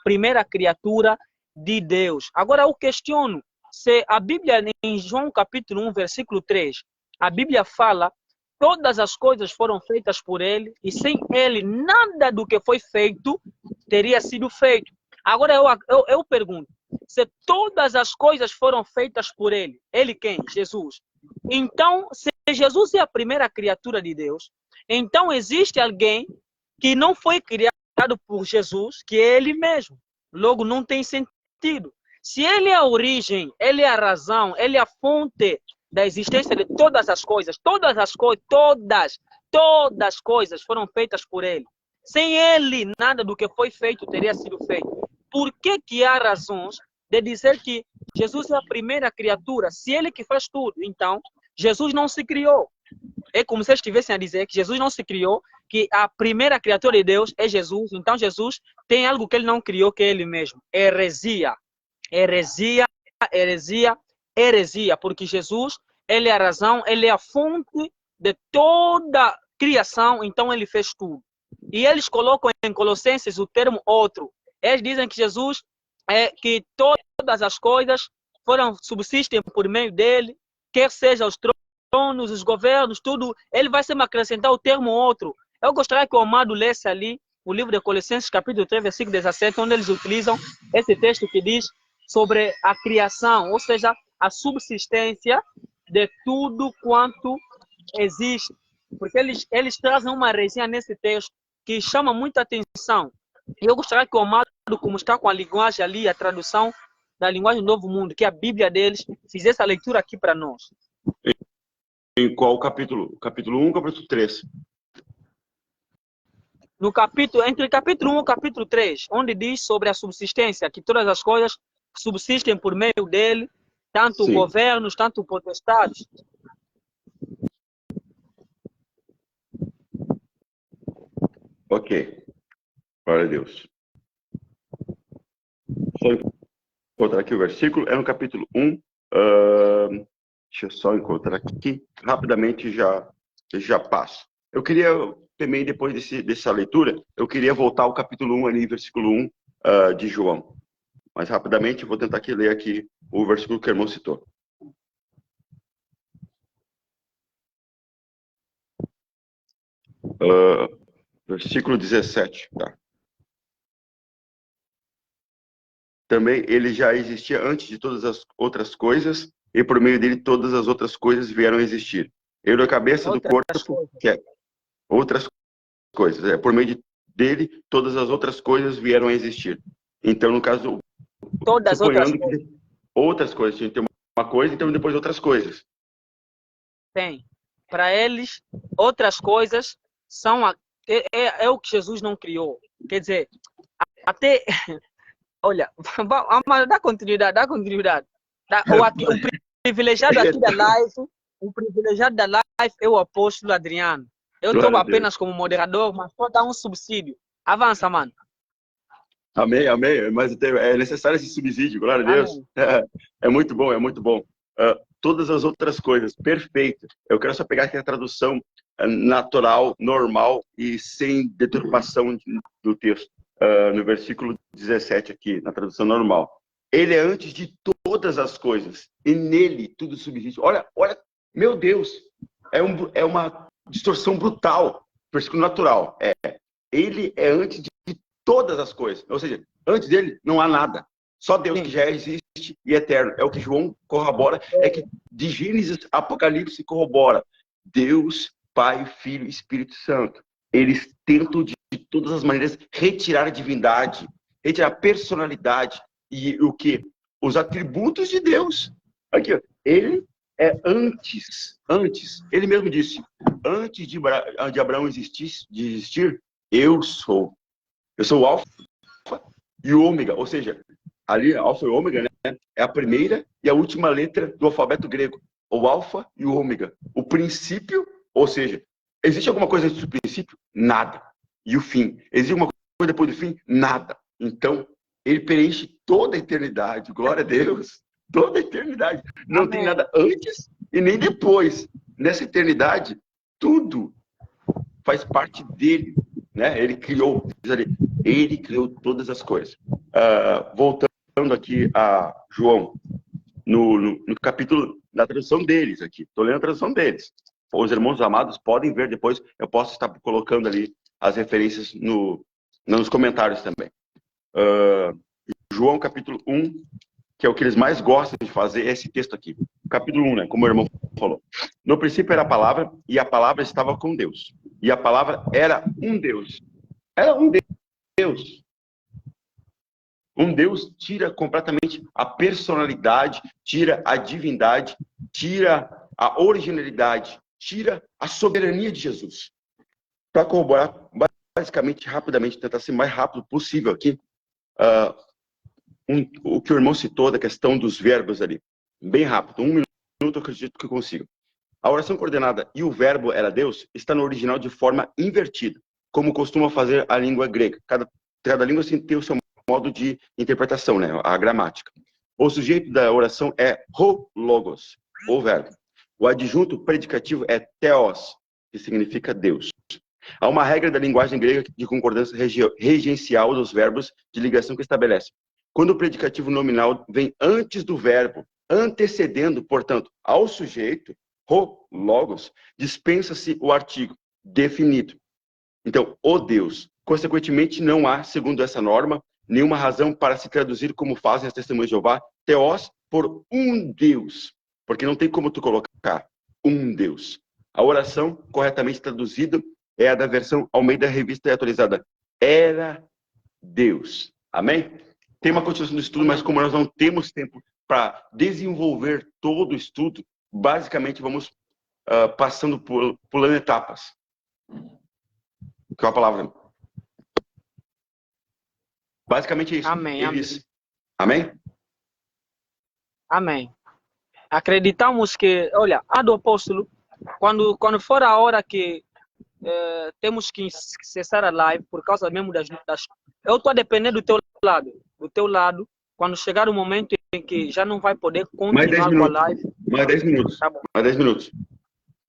primeira criatura de Deus. Agora eu questiono, se a Bíblia em João capítulo 1, versículo 3, a Bíblia fala, todas as coisas foram feitas por ele, e sem ele nada do que foi feito teria sido feito. Agora eu pergunto, se todas as coisas foram feitas por ele quem? Jesus. Então, se Jesus é a primeira criatura de Deus, então existe alguém que não foi criado por Jesus, que é ele mesmo. Logo, não tem sentido. Se ele é a origem, ele é a razão, ele é a fonte da existência de todas as coisas, todas as coisas foram feitas por ele. Sem ele, nada do que foi feito teria sido feito. Por que há razões de dizer que Jesus é a primeira criatura? Se ele que faz tudo, então Jesus não se criou. É como se eles estivessem a dizer que Jesus não se criou, que a primeira criatura de Deus é Jesus. Então Jesus tem algo que ele não criou, que é ele mesmo. Heresia. Heresia, heresia, heresia. Porque Jesus, ele é a razão, ele é a fonte de toda a criação, então ele fez tudo. E eles colocam em Colossenses o termo outro. Eles dizem que Jesus que todas as coisas subsistem por meio dele, quer seja os tronos, os governos, tudo, ele vai sempre acrescentar o termo outro. Eu gostaria que o Amado lesse ali o livro de Colossenses, capítulo 3, versículo 17, onde eles utilizam esse texto que diz: sobre a criação, ou seja, a subsistência de tudo quanto existe. Porque eles trazem uma resenha nesse texto que chama muita atenção. E eu gostaria que o Amado, como está com a linguagem ali, a tradução da linguagem do Novo Mundo, que é a Bíblia deles, fizesse a leitura aqui para nós. Em qual capítulo? Capítulo 1 ou capítulo 3? No capítulo, entre o capítulo 1 e o capítulo 3, onde diz sobre a subsistência, que todas as coisas subsistem por meio dele, tanto Sim. governos, tanto potestades. Ok. Glória a Deus. Só encontrar aqui o versículo. É no capítulo 1. Deixa eu só encontrar aqui. Rapidamente já passo. Eu queria também, depois dessa leitura, eu queria voltar ao capítulo 1, ali, versículo 1 de João. Mas rapidamente eu vou tentar aqui ler aqui o versículo que o irmão citou. Versículo 17, tá? Também ele já existia antes de todas as outras coisas, e por meio dele todas as outras coisas vieram a existir. Ele é a cabeça do corpo, que é outras coisas. Por meio dele todas as outras coisas vieram a existir. Então, no caso, Todas as outras coisas. Que outras coisas, tinha que ter uma coisa, então depois outras coisas. Tem. Para eles, outras coisas são é o que Jesus não criou. Quer dizer, até... Olha, dá continuidade, dá continuidade. O privilegiado aqui da live, o privilegiado da live é o apóstolo Adriano. Eu estou apenas como moderador, mas só dar um subsídio. Avança, mano. Amém, amém. Mas é necessário esse subsídio, glória a Deus. É muito bom, é muito bom. Todas as outras coisas, perfeito. Eu quero só pegar aqui a tradução natural, normal e sem deturpação do texto. No versículo 17 aqui, na tradução normal. Ele é antes de todas as coisas, e nele tudo subsiste. Olha, meu Deus, é uma distorção brutal. Versículo natural. Ele é antes de todas as coisas. Ou seja, antes dele não há nada. Só Deus. Sim. Que já existe e é eterno. É o que João corrobora, é que de Gênesis, Apocalipse corrobora. Deus, Pai, Filho e Espírito Santo. Eles tentam de todas as maneiras retirar a divindade, retirar a personalidade e o que? Os atributos de Deus. Aqui, ó, ele é antes. Ele mesmo disse, antes de Abraão existir, eu sou. Eu sou o Alfa e o Ômega, ou seja, ali Alfa e Ômega, né, é a primeira e a última letra do alfabeto grego. O Alfa e o Ômega. O princípio, ou seja, existe alguma coisa antes do princípio? Nada. E o fim? Existe alguma coisa depois do fim? Nada. Então, ele preenche toda a eternidade. Glória a Deus. Toda a eternidade. Não Amém. Tem nada antes e nem depois. Nessa eternidade, tudo faz parte dele. Né? Ele criou todas as coisas. Voltando aqui a João, no capítulo da tradução deles aqui. Estou lendo a tradução deles. Os irmãos amados podem ver depois, eu posso estar colocando ali as referências nos comentários também. João capítulo 1, que é o que eles mais gostam de fazer, é esse texto aqui. Capítulo 1, né? Como o irmão falou. No princípio era a palavra, e a palavra estava com Deus. E a palavra era um Deus. Era um Deus. Um Deus tira completamente a personalidade, tira a divindade, tira a originalidade, tira a soberania de Jesus. Para corroborar, basicamente, rapidamente, tentar ser o mais rápido possível aqui, o que o irmão citou da questão dos verbos ali. Bem rápido, 1 minuto eu acredito que eu consigo. A oração coordenada e o verbo era Deus está no original de forma invertida, como costuma fazer a língua grega. Cada língua tem o seu modo de interpretação, né? A gramática. O sujeito da oração é ho logos, o verbo. O adjunto predicativo é theos, que significa Deus. Há uma regra da linguagem grega de concordância regencial dos verbos de ligação que estabelece. Quando o predicativo nominal vem antes do verbo, antecedendo, portanto, ao sujeito, ho logos, dispensa-se o artigo definido. Então, o Deus. Consequentemente, não há, segundo essa norma, nenhuma razão para se traduzir como fazem as testemunhas de Jeová, Theos, por um Deus. Porque não tem como tu colocar um Deus. A oração, corretamente traduzida, é a da versão Almeida Revista e Atualizada. Era Deus. Amém? Tem uma continuação do estudo, mas como nós não temos tempo para desenvolver todo o estudo, basicamente vamos pulando etapas. Que é a palavra. Basicamente é isso. Amém, Amém? Amém. Acreditamos que, olha, a do apóstolo, quando for a hora que temos que cessar a live, por causa mesmo das eu estou a depender do teu lado, quando chegar o momento em que já não vai poder continuar com a live. Mais 10 minutos. Tá bom. Mais 10 minutos.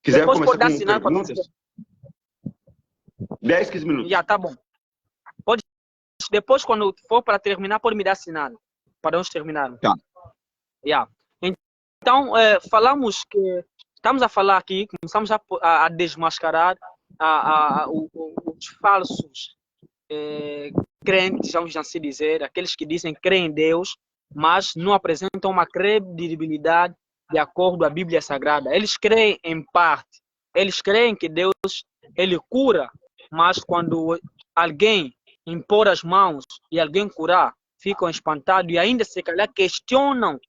Quiser Depois começar pode dar com sinal perguntas? 10, 15 minutos. Já, tá bom. Pode, depois, quando for para terminar, pode me dar sinal. Para nós terminarmos. Tá. Já. Então, falamos que... Estamos a falar aqui, começamos a desmascarar os falsos crentes, vamos assim dizer, aqueles que dizem que creem em Deus, mas não apresentam uma credibilidade de acordo com a Bíblia Sagrada. Eles creem em parte. Eles creem que Deus, ele cura, mas quando alguém impor as mãos e alguém curar, ficam espantados e ainda se calhar questionam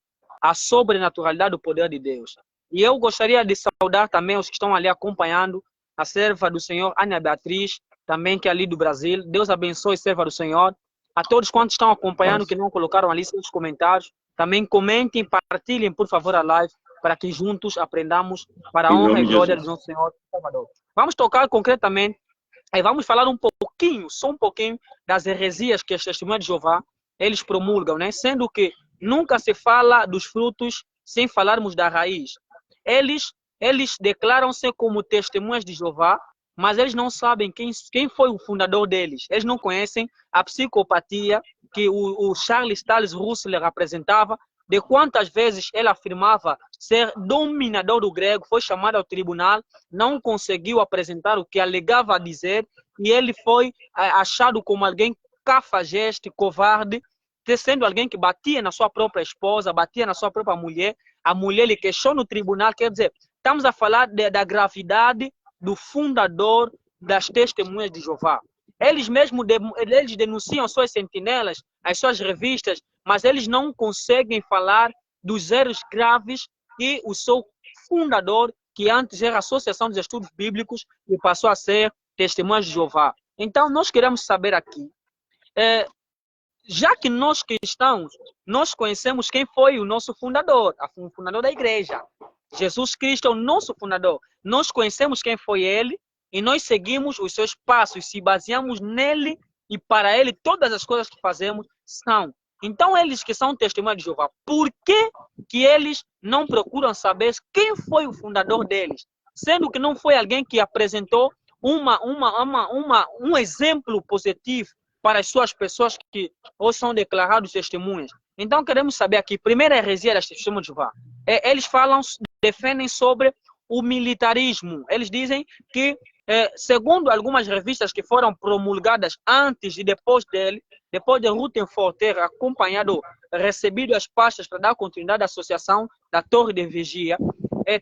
a sobrenaturalidade do poder de Deus. E eu gostaria de saudar também os que estão ali acompanhando a serva do Senhor, Ana Beatriz, também que é ali do Brasil. Deus abençoe, serva do Senhor. A todos quantos estão acompanhando, que não colocaram ali seus comentários, também comentem, partilhem, por favor, a live, para que juntos aprendamos para a honra e glória do nosso Senhor Salvador. Vamos tocar concretamente, e vamos falar só um pouquinho, das heresias que as testemunhas de Jeová, eles promulgam, né? Sendo que nunca se fala dos frutos sem falarmos da raiz. Eles declaram-se como testemunhas de Jeová, mas eles não sabem quem foi o fundador deles. Eles não conhecem a psicopatia que o Charles Taze Russell apresentava, de quantas vezes ele afirmava ser dominador do grego, foi chamado ao tribunal, não conseguiu apresentar o que alegava dizer, e ele foi achado como alguém cafajeste, covarde, sendo alguém que batia na sua própria esposa, batia na sua própria mulher. A mulher lhe questiona no tribunal, quer dizer, estamos a falar da gravidade do fundador das testemunhas de Jeová. Eles mesmos eles denunciam suas sentinelas, as suas revistas, mas eles não conseguem falar dos erros graves que o seu fundador, que antes era a Associação dos Estudos Bíblicos, e passou a ser Testemunhas de Jeová. Então, nós queremos saber aqui, já que nós cristãos, nós conhecemos quem foi o nosso fundador, o fundador da igreja. Jesus Cristo é o nosso fundador. Nós conhecemos quem foi ele e nós seguimos os seus passos, se baseamos nele e para ele todas as coisas que fazemos são. Então, eles que são testemunhas de Jeová, por que eles não procuram saber quem foi o fundador deles? Sendo que não foi alguém que apresentou um exemplo positivo para as suas pessoas que hoje são declarados testemunhas. Então, queremos saber aqui, primeira heresia das testemunhas de Jeová. Eles defendem sobre o militarismo. Eles dizem que, segundo algumas revistas que foram promulgadas antes e depois dele, depois de Rutherford ter recebido as pastas para dar continuidade à associação da Torre de Vigia,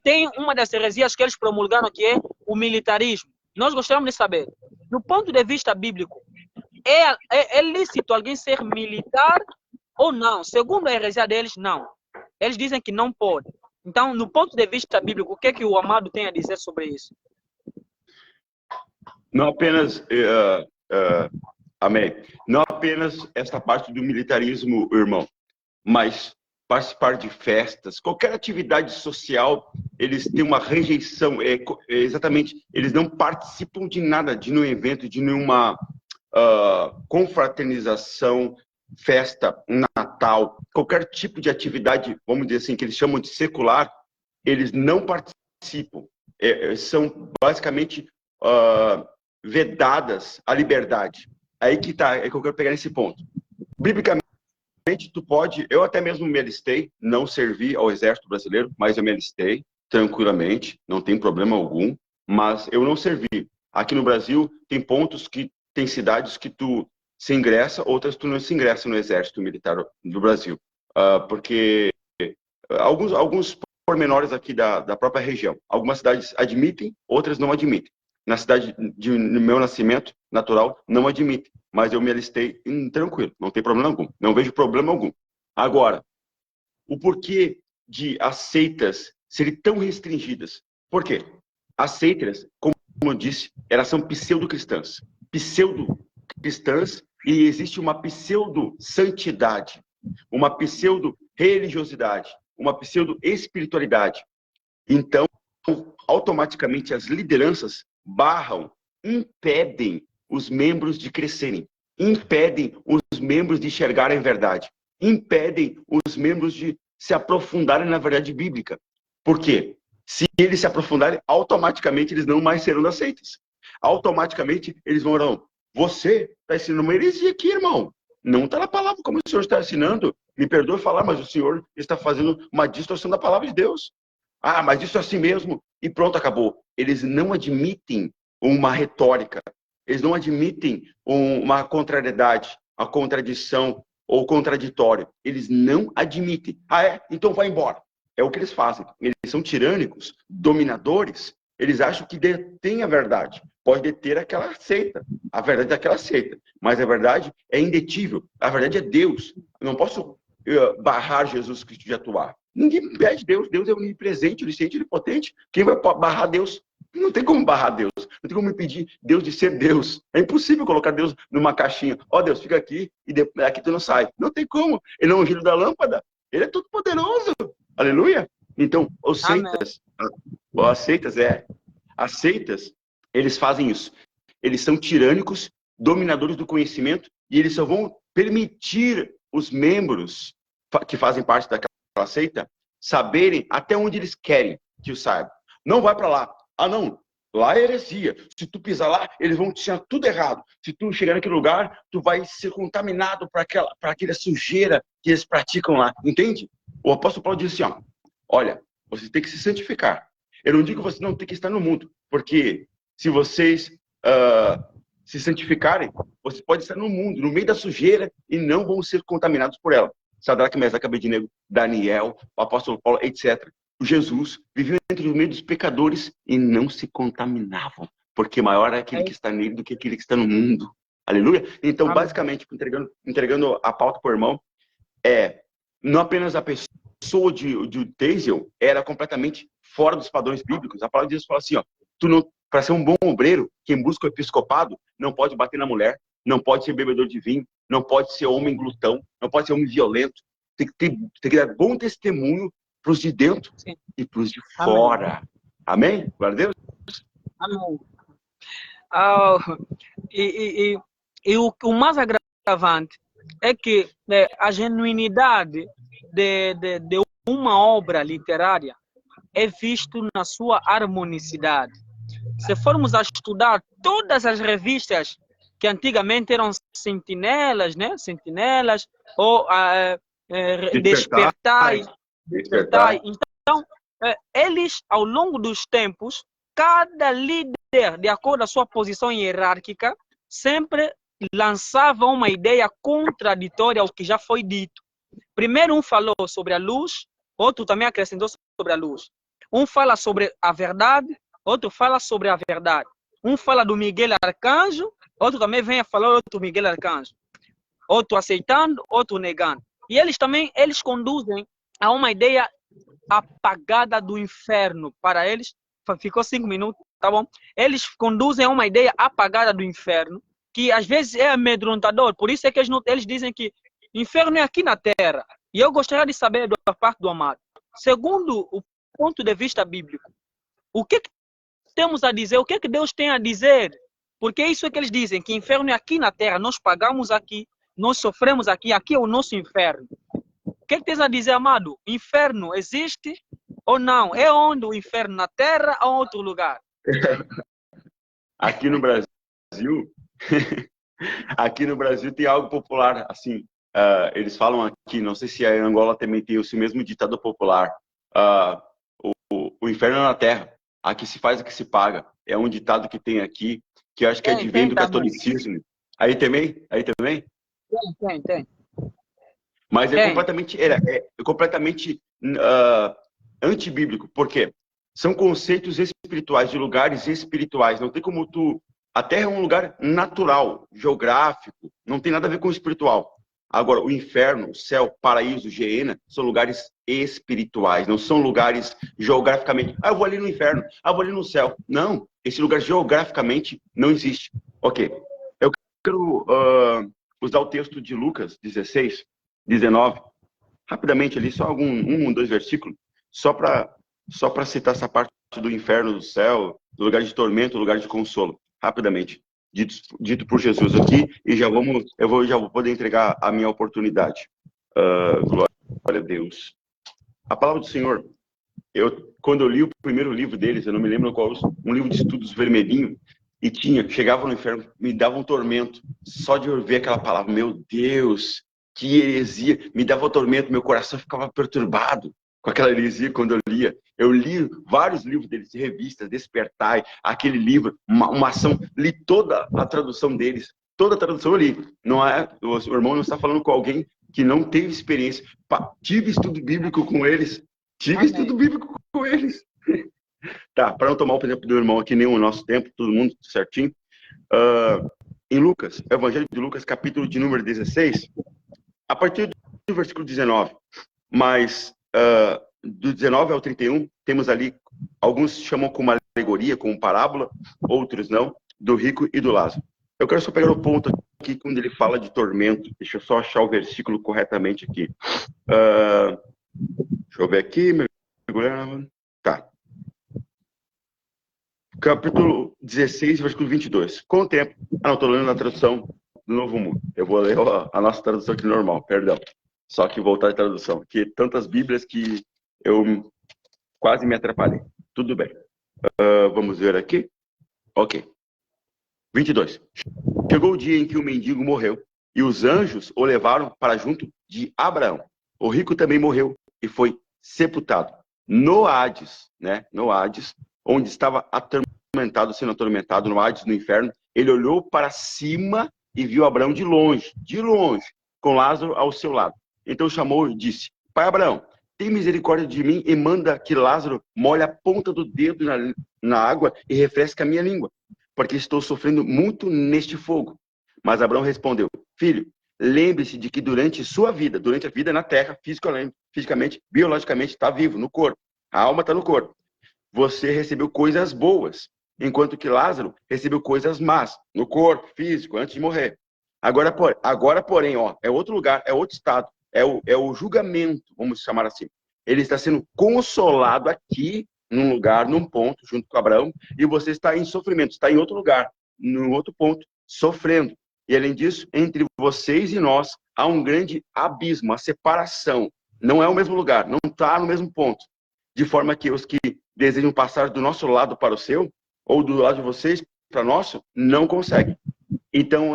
tem uma das heresias que eles promulgaram, que é o militarismo. Nós gostaríamos de saber, do ponto de vista bíblico, é lícito alguém ser militar ou não? Segundo a heresia deles, não. Eles dizem que não pode. Então, no ponto de vista bíblico, o que é que o amado tem a dizer sobre isso? Não apenas, amém, não apenas essa parte do militarismo, irmão, mas participar de festas, qualquer atividade social, eles têm uma rejeição, exatamente, eles não participam de nada, de nenhum evento, de nenhuma confraternização, festa, Natal, qualquer tipo de atividade, vamos dizer assim, que eles chamam de secular, eles não participam. São basicamente vedadas a liberdade. Aí que tá, é que eu quero pegar nesse ponto. Biblicamente, tu pode, eu até mesmo me alistei, não servi ao exército brasileiro, mas eu me alistei tranquilamente, não tem problema algum, mas eu não servi. Aqui no Brasil tem pontos que tem cidades que tu se ingressa, outras tu não se ingressa no exército militar do Brasil. Porque alguns pormenores aqui da própria região. Algumas cidades admitem, outras não admitem. Na cidade no meu nascimento natural, não admite. Mas eu me alistei tranquilo, não tem problema algum. Não vejo problema algum. Agora, o porquê de as seitas serem tão restringidas? Por quê? As seitas, como eu disse, elas são pseudo-cristãs. Pseudo-cristãs, e existe uma pseudo-santidade, uma pseudo-religiosidade, uma pseudo-espiritualidade. Então, automaticamente, as lideranças barram, impedem os membros de crescerem, impedem os membros de enxergarem a verdade, impedem os membros de se aprofundarem na verdade bíblica. Por quê? Se eles se aprofundarem, automaticamente eles não mais serão aceitos. Automaticamente eles vão, não, você está ensinando uma heresia aqui, irmão. Não está na palavra como o senhor está ensinando. Me perdoe falar, mas o senhor está fazendo uma distorção da palavra de Deus. Ah, mas isso é assim mesmo. E pronto, acabou. Eles não admitem uma retórica. Eles não admitem uma contrariedade, a contradição ou contraditório. Eles não admitem. Ah, é? Então vai embora. É o que eles fazem. Eles são tirânicos, dominadores. Eles acham que detêm a verdade. Pode deter aquela seita. A verdade daquela seita. Mas a verdade é indetível. A verdade é Deus. Eu não posso barrar Jesus Cristo de atuar. Ninguém impede Deus. Deus é onipresente, onisciente, onipotente. Quem vai barrar Deus? Não tem como barrar Deus. Não tem como impedir Deus de ser Deus. É impossível colocar Deus numa caixinha. Ó, Deus, fica aqui e aqui tu não sai. Não tem como. Ele é um giro da lâmpada. Ele é todo poderoso. Aleluia. Então, as seitas, eles fazem isso. Eles são tirânicos, dominadores do conhecimento, e eles só vão permitir os membros que fazem parte daquela seita saberem até onde eles querem que o saibam. Não vai para lá. Ah, não. Lá é heresia. Se tu pisar lá, eles vão te ensinar tudo errado. Se tu chegar naquele lugar, tu vai ser contaminado para aquela sujeira que eles praticam lá. Entende? O apóstolo Paulo diz assim, ó, olha, você tem que se santificar. Eu não digo que você não tem que estar no mundo, porque se vocês se santificarem, você pode estar no mundo, no meio da sujeira, e não vão ser contaminados por ela. Sadraque, Mesaque, Abednego, Daniel, o apóstolo Paulo, etc. Jesus viveu entre o meio dos pecadores e não se contaminavam, porque maior é aquele que está nele do que aquele que está no mundo. Aleluia? Então, basicamente, entregando a pauta para o irmão, não apenas a pessoa de Teisiel era completamente fora dos padrões bíblicos. A palavra de Deus fala assim, ó, para ser um bom obreiro, quem busca o episcopado não pode bater na mulher, não pode ser bebedor de vinho, não pode ser homem glutão, não pode ser homem violento. Tem que dar bom testemunho para os de dentro e para os de fora. Amém? Glória a Deus. Amém. E o mais agravante é que a genuinidade de uma obra literária é visto na sua harmonicidade. Se formos a estudar todas as revistas que antigamente eram sentinelas, né? Sentinelas ou Despertar. Então, eles, ao longo dos tempos, cada líder, de acordo com a sua posição hierárquica, sempre lançava uma ideia contraditória ao que já foi dito. Primeiro um falou sobre a luz, outro também acrescentou sobre a luz. Um fala sobre a verdade, outro fala sobre a verdade. Um fala do Miguel Arcanjo, outro também vem a falar outro Miguel Arcanjo. Outro aceitando, outro negando. E eles conduzem a uma ideia apagada do inferno. Para eles, ficou 5 minutos, tá bom? Eles conduzem a uma ideia apagada do inferno, que às vezes é amedrontador. Por isso é que eles dizem que inferno é aqui na terra. E eu gostaria de saber da parte do amado, segundo o ponto de vista bíblico, o que temos a dizer? O que Deus tem a dizer? Porque isso é que eles dizem, que inferno é aqui na terra. Nós pagamos aqui, nós sofremos aqui, aqui é o nosso inferno. O que tens a dizer, amado? Inferno existe ou não? É onde o inferno? Na terra ou em outro lugar? Aqui no Brasil, aqui no Brasil tem algo popular, assim, eles falam aqui, não sei se a Angola também tem esse mesmo ditado popular, o inferno é na terra, aqui se faz o que se paga. É um ditado que tem aqui, que eu acho que advém do catolicismo. Aí também? Aí também? Tem. Mas Tem. é completamente antibíblico. Por quê? São conceitos espirituais, de lugares espirituais. Não tem como tu... A Terra é um lugar natural, geográfico, não tem nada a ver com o espiritual. Agora, o inferno, o céu, o paraíso, Geena, são lugares espirituais, não são lugares geograficamente. Ah, eu vou ali no inferno, ah, eu vou ali no céu. Não, esse lugar geograficamente não existe. Ok, eu quero usar o texto de Lucas 16, 19, rapidamente ali, só dois versículos, só para citar essa parte do inferno, do céu, do lugar de tormento, do lugar de consolo, rapidamente, dito por Jesus aqui, e já vou poder entregar a minha oportunidade. Glória a Deus. A palavra do Senhor, quando eu li o primeiro livro deles, eu não me lembro qual, um livro de estudos vermelhinho, e chegava no inferno, me dava um tormento, só de eu ver aquela palavra, meu Deus, que heresia, me dava um tormento, meu coração ficava perturbado com aquela heresia quando eu lia. Eu li vários livros deles, revistas, Despertai, aquele livro, uma ação, li toda a tradução deles, toda a tradução eu li. Não é, o irmão não está falando com alguém que não teve experiência. Tive estudo bíblico com eles, estudo bíblico com eles. Tá, para não tomar o tempo do irmão aqui, nem o nosso tempo, todo mundo certinho. Em Lucas, Evangelho de Lucas, capítulo de número 16, a partir do versículo 19, mas do 19 ao 31, temos ali, alguns chamam como alegoria, como parábola, outros não, do rico e do Lázaro. Eu quero só pegar o ponto aqui, quando ele fala de tormento. Deixa eu só achar o versículo corretamente aqui. Deixa eu ver aqui. Tá. Capítulo 16, versículo 22. Com o tempo... não, estou lendo na tradução do Novo Mundo. Eu vou ler a nossa tradução aqui normal, perdão. Só que voltar à tradução. Que tantas bíblias que eu quase me atrapalhei. Tudo bem. Vamos ver aqui. Ok. 22. Chegou o dia em que o mendigo morreu, e os anjos o levaram para junto de Abraão. O rico também morreu e foi sepultado no Hades, né? No Hades, onde estava sendo atormentado, no Hades, no inferno. Ele olhou para cima e viu Abraão de longe, com Lázaro ao seu lado. Então chamou e disse: Pai Abraão, tem misericórdia de mim e manda que Lázaro molhe a ponta do dedo na água e refresque a minha língua, porque estou sofrendo muito neste fogo. Mas Abraão respondeu: Filho, lembre-se de que durante a vida na terra, fisicamente, biologicamente, está vivo, no corpo. A alma está no corpo. Você recebeu coisas boas, enquanto que Lázaro recebeu coisas más, no corpo, físico, antes de morrer. Agora porém, é outro lugar, é outro estado, é o julgamento, vamos chamar assim. Ele está sendo consolado aqui, num lugar, num ponto, junto com Abraão, e você está em sofrimento, está em outro lugar, num outro ponto, sofrendo. E além disso, entre vocês e nós, há um grande abismo, a separação. Não é o mesmo lugar, não está no mesmo ponto. De forma que os que desejam passar do nosso lado para o seu, ou do lado de vocês para o nosso, não conseguem. Então,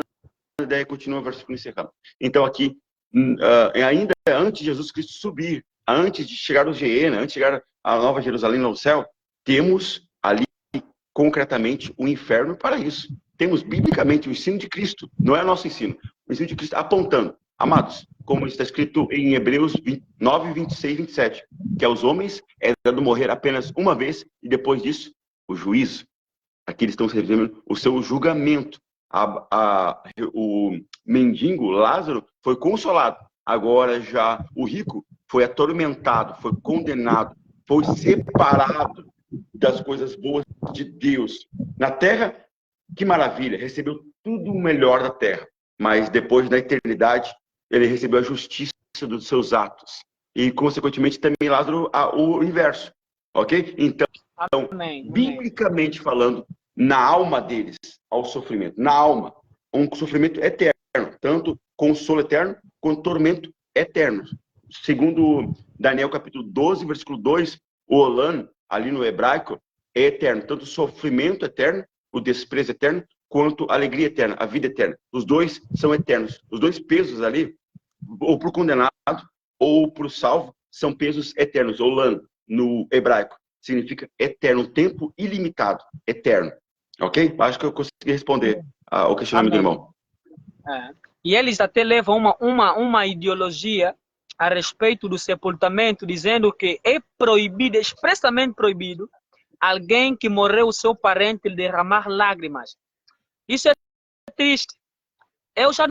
a ideia continua, o versículo encerrando. Então, aqui, ainda antes de Jesus Cristo subir, antes de chegar ao Geena, antes de chegar à Nova Jerusalém, no céu, temos ali, concretamente, o inferno e o paraíso. Temos, biblicamente, o ensino de Cristo, não é nosso ensino, o ensino de Cristo apontando. Amados, como está escrito em Hebreus 9, 26 e 27, que aos homens é dado morrer apenas uma vez, e depois disso, o juízo. Aqui eles estão recebendo o seu julgamento. O mendigo, Lázaro, foi consolado. Agora já o rico foi atormentado, foi condenado, foi separado das coisas boas de Deus. Na terra, que maravilha, recebeu tudo o melhor da terra. Mas depois da eternidade, ele recebeu a justiça dos seus atos. E, consequentemente, também Lázaro, o inverso. Ok? Então, biblicamente falando, na alma deles, ao sofrimento. Na alma, um sofrimento eterno. Tanto consolo eterno, quanto tormento eterno. Segundo Daniel, capítulo 12, versículo 2, o Olam, ali no hebraico, é eterno. Tanto o sofrimento eterno, o desprezo eterno, quanto a alegria eterna, a vida eterna. Os dois são eternos. Os dois pesos ali, ou para o condenado, ou para o salvo, são pesos eternos. Olam, no hebraico, significa eterno, tempo ilimitado, eterno. Ok? Acho que eu consegui responder ao questionamento do irmão. É. E eles até levam uma ideologia a respeito do sepultamento, dizendo que é proibido, expressamente proibido, alguém que morreu, seu parente, derramar lágrimas. Isso é triste. Eu já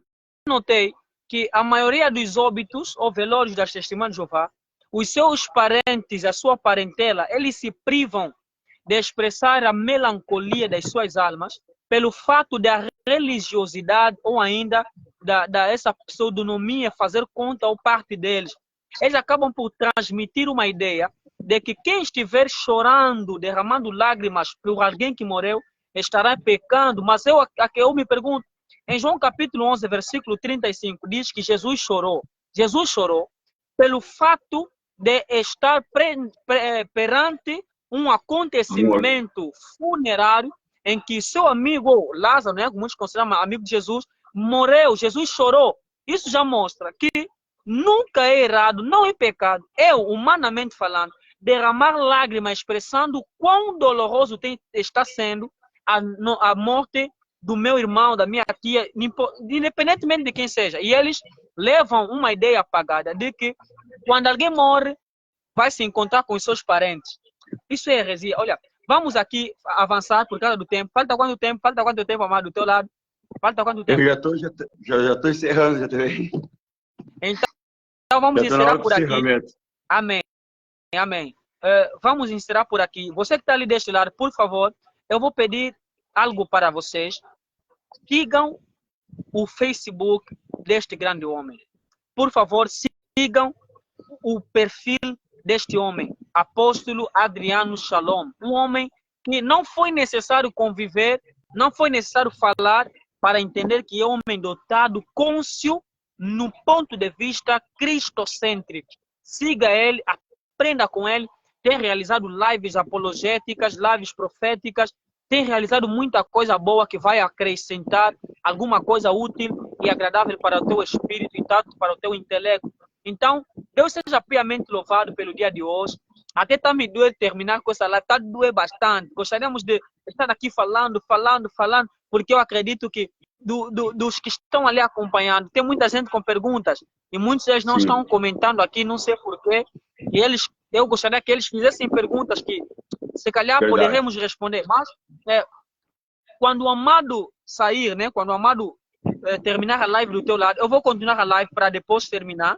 notei que a maioria dos óbitos ou velórios das testemunhas de Jeová, os seus parentes, a sua parentela, eles se privam de expressar a melancolia das suas almas pelo fato da religiosidade ou ainda essa pseudonomia fazer conta ou parte deles. Eles acabam por transmitir uma ideia de que quem estiver chorando, derramando lágrimas por alguém que morreu, estará pecando. Mas eu me pergunto, em João capítulo 11, versículo 35, diz que Jesus chorou. Jesus chorou pelo fato de estar perante um acontecimento funerário em que seu amigo Lázaro, né, como muitos consideram amigo de Jesus, morreu. Jesus chorou. Isso já mostra que nunca é errado, não é pecado, humanamente falando, derramar lágrimas expressando quão doloroso está sendo a morte do meu irmão, da minha tia, independentemente de quem seja. E eles levam uma ideia apagada de que quando alguém morre, vai se encontrar com os seus parentes. Isso é heresia. Olha, vamos aqui avançar por causa do tempo. Falta quanto tempo? Falta quanto tempo, amado, do teu lado? Falta quanto tempo? Eu já tô encerrando já também. Então vamos encerrar por aqui. Amém. Amém. Vamos encerrar por aqui. Você que está ali deste lado, por favor, eu vou pedir algo para vocês. Sigam o Facebook deste grande homem. Por favor, sigam o perfil deste homem, Apóstolo Adriano Shalom. Um homem que não foi necessário conviver, não foi necessário falar para entender que é um homem dotado, cônscio, no ponto de vista cristocêntrico. Siga ele, aprenda com ele. Tem realizado lives apologéticas, lives proféticas, tem realizado muita coisa boa que vai acrescentar alguma coisa útil e agradável para o teu espírito e tanto para o teu intelecto. Então, Deus seja piamente louvado pelo dia de hoje. Até está me doer terminar com essa live, está doer bastante. Gostaríamos de estar aqui falando, porque eu acredito que dos que estão ali acompanhando, tem muita gente com perguntas e muitos deles não estão comentando aqui, não sei porquê. E eu gostaria que eles fizessem perguntas que, se calhar, poderemos responder. Mas, quando o amado sair, né, quando o amado terminar a live do teu lado, eu vou continuar a live para depois terminar.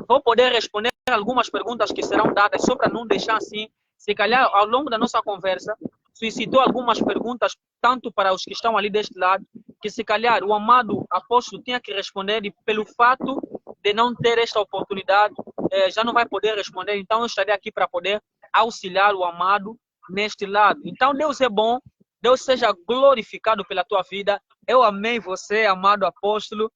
Vou poder responder algumas perguntas que serão dadas, só para não deixar assim. Se calhar, ao longo da nossa conversa, suscitou algumas perguntas, tanto para os que estão ali deste lado, que se calhar o amado apóstolo tinha que responder e pelo fato de não ter esta oportunidade, já não vai poder responder. Então, eu estarei aqui para poder auxiliar o amado neste lado. Então, Deus é bom, Deus seja glorificado pela tua vida. Eu amei você, amado apóstolo.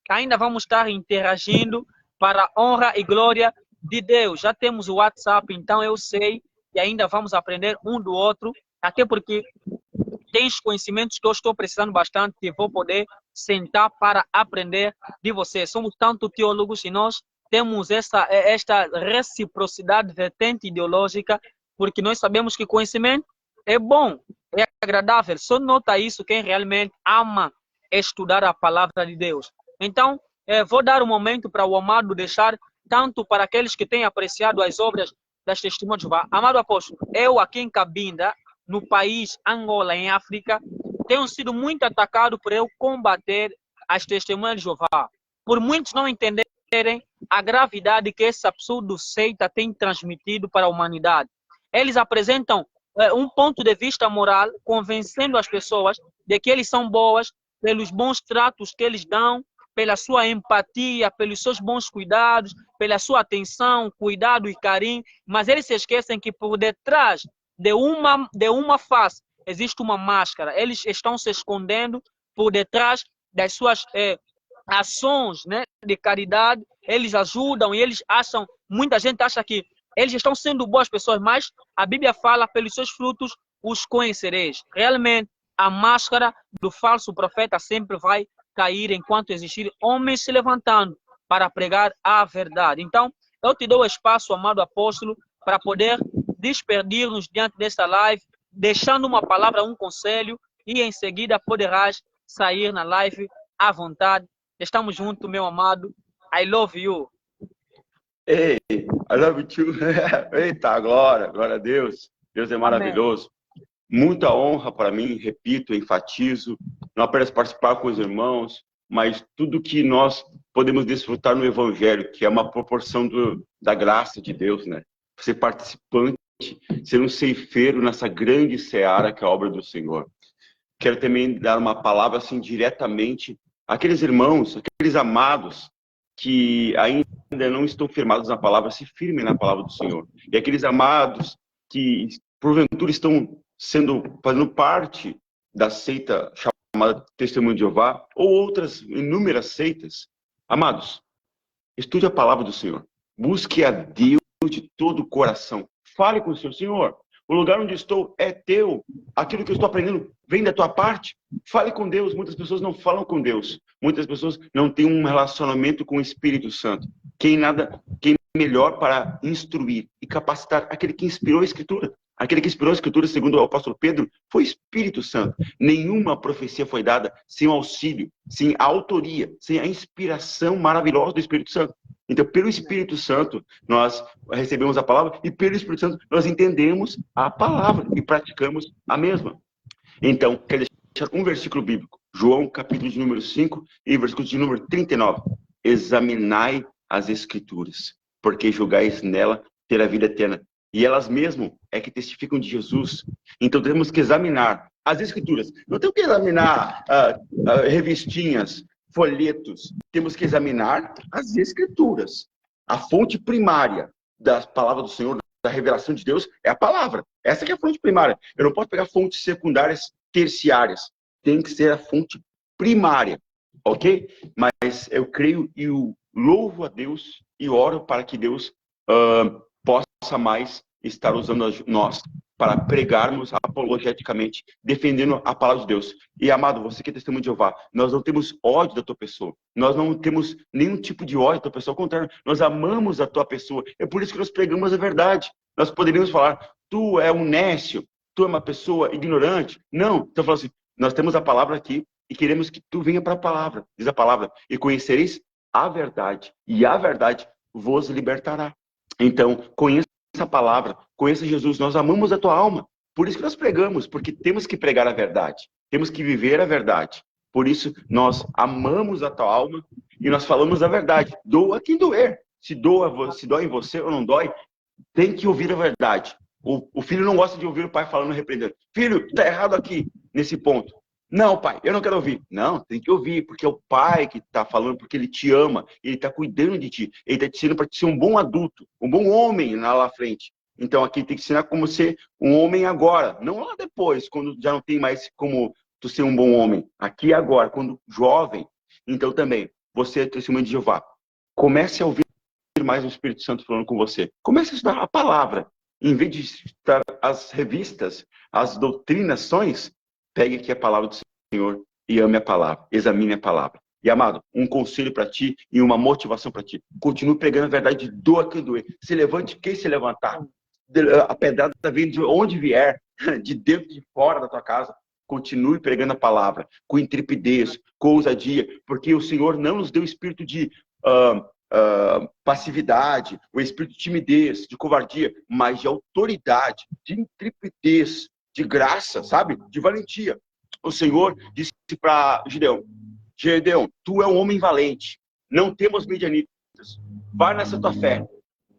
Ainda vamos estar interagindo para a honra e glória de Deus. Já temos o WhatsApp, então eu sei que ainda vamos aprender um do outro, até porque tens conhecimentos que eu estou precisando bastante e vou poder sentar para aprender de você. Somos tanto teólogos e nós temos esta reciprocidade vertente ideológica, porque nós sabemos que conhecimento é bom, é agradável. Só nota isso quem realmente ama estudar a palavra de Deus. Então, vou dar um momento para o amado deixar, tanto para aqueles que têm apreciado as obras das Testemunhas de Jeová. Amado apóstolo, eu aqui em Cabinda, no país Angola, em África, tenho sido muito atacado por eu combater as Testemunhas de Jeová. Por muitos não entenderem a gravidade que essa pseudo-seita tem transmitido para a humanidade. Eles apresentam um ponto de vista moral, convencendo as pessoas de que eles são boas, pelos bons tratos que eles dão, pela sua empatia, pelos seus bons cuidados, pela sua atenção, cuidado e carinho, mas eles se esquecem que por detrás de uma face existe uma máscara. Eles estão se escondendo por detrás das suas ações, né, de caridade. Eles ajudam e eles acham, muita gente acha que eles estão sendo boas pessoas, mas a Bíblia fala, pelos seus frutos os conhecereis. Realmente, a máscara do falso profeta sempre vai cair enquanto existir homens se levantando para pregar a verdade. Então, eu te dou espaço, amado apóstolo, para poder despedir-nos diante desta live, deixando uma palavra, um conselho, e em seguida poderás sair na live à vontade. Estamos juntos, meu amado. I love you. Ei, I love you too. Eita, glória a Deus. Deus é Amém. maravilhoso. Muita honra para mim, repito, enfatizo, não apenas participar com os irmãos, mas tudo que nós podemos desfrutar no Evangelho, que é uma proporção da graça de Deus, né? Ser participante, ser um ceifeiro nessa grande seara que é a obra do Senhor. Quero também dar uma palavra assim diretamente àqueles irmãos, aqueles amados que ainda não estão firmados na palavra, se firmem na palavra do Senhor. E aqueles amados que porventura estão fazendo parte da seita chamada Testemunho de Jeová ou outras inúmeras seitas. Amados, estude a palavra do Senhor. Busque a Deus de todo o coração. Fale com o Senhor. Senhor, o lugar onde estou é teu. Aquilo que eu estou aprendendo vem da tua parte. Fale com Deus. Muitas pessoas não falam com Deus. Muitas pessoas não têm um relacionamento com o Espírito Santo. Quem melhor para instruir e capacitar aquele que inspirou a Escritura? Aquele que inspirou a Escritura, segundo o apóstolo Pedro, foi o Espírito Santo. Nenhuma profecia foi dada sem o auxílio, sem a autoria, sem a inspiração maravilhosa do Espírito Santo. Então, pelo Espírito Santo, nós recebemos a palavra e pelo Espírito Santo nós entendemos a palavra e praticamos a mesma. Então, quero deixar um versículo bíblico. João, capítulo de número 5 e versículo de número 39. Examinai as Escrituras, porque julgais nela ter a vida eterna. E elas mesmo é que testificam de Jesus. Então, temos que examinar as Escrituras. Não temos que examinar revistinhas, folhetos. Temos que examinar as Escrituras. A fonte primária das palavras do Senhor, da revelação de Deus, é a palavra. Essa que é a fonte primária. Eu não posso pegar fontes secundárias, terciárias. Tem que ser a fonte primária, ok? Mas eu creio e louvo a Deus e oro para que Deus possa mais estar usando nós para pregarmos apologeticamente, defendendo a palavra de Deus. E, amado, você que é testemunho de Jeová, nós não temos ódio da tua pessoa. Nós não temos nenhum tipo de ódio da tua pessoa. Ao contrário, nós amamos a tua pessoa. É por isso que nós pregamos a verdade. Nós poderíamos falar, tu é um nécio, tu é uma pessoa ignorante. Não. Então, falando assim, nós temos a palavra aqui e queremos que tu venha para a palavra. Diz a palavra, e conhecereis a verdade. E a verdade vos libertará. Então, conheça a palavra, conheça Jesus, nós amamos a tua alma. Por isso que nós pregamos, porque temos que pregar a verdade, temos que viver a verdade. Por isso, nós amamos a tua alma e nós falamos a verdade. Doa quem doer. Se dói em você ou não dói, tem que ouvir a verdade. O filho não gosta de ouvir o pai falando, repreendendo. Filho, tá errado aqui, nesse ponto. Não, pai, eu não quero ouvir. Não, tem que ouvir, porque é o pai que está falando, porque ele te ama, ele está cuidando de ti, ele está te ensinando para ser um bom adulto, um bom homem lá na frente. Então aqui tem que ensinar como ser um homem agora, não lá depois, quando já não tem mais como tu ser um bom homem. Aqui agora, quando jovem. Então também, você é testemunho de Jeová. Comece a ouvir mais o Espírito Santo falando com você. Comece a estudar a palavra. Em vez de estudar as revistas, as doutrinações, pegue aqui a palavra do Senhor e ame a palavra, examine a palavra. E, amado, um conselho para ti e uma motivação para ti. Continue pregando a verdade, doa quem doer. Se levante quem se levantar. A pedrada vem de onde vier, de dentro, de fora da tua casa. Continue pregando a palavra, com intrepidez, com ousadia, porque o Senhor não nos deu espírito de passividade, o espírito de timidez, de covardia, mas de autoridade, de intrepidez, de graça, sabe? De valentia. O Senhor disse para Gideão, Gideão, tu é um homem valente, não temos medianitas, vai nessa tua fé,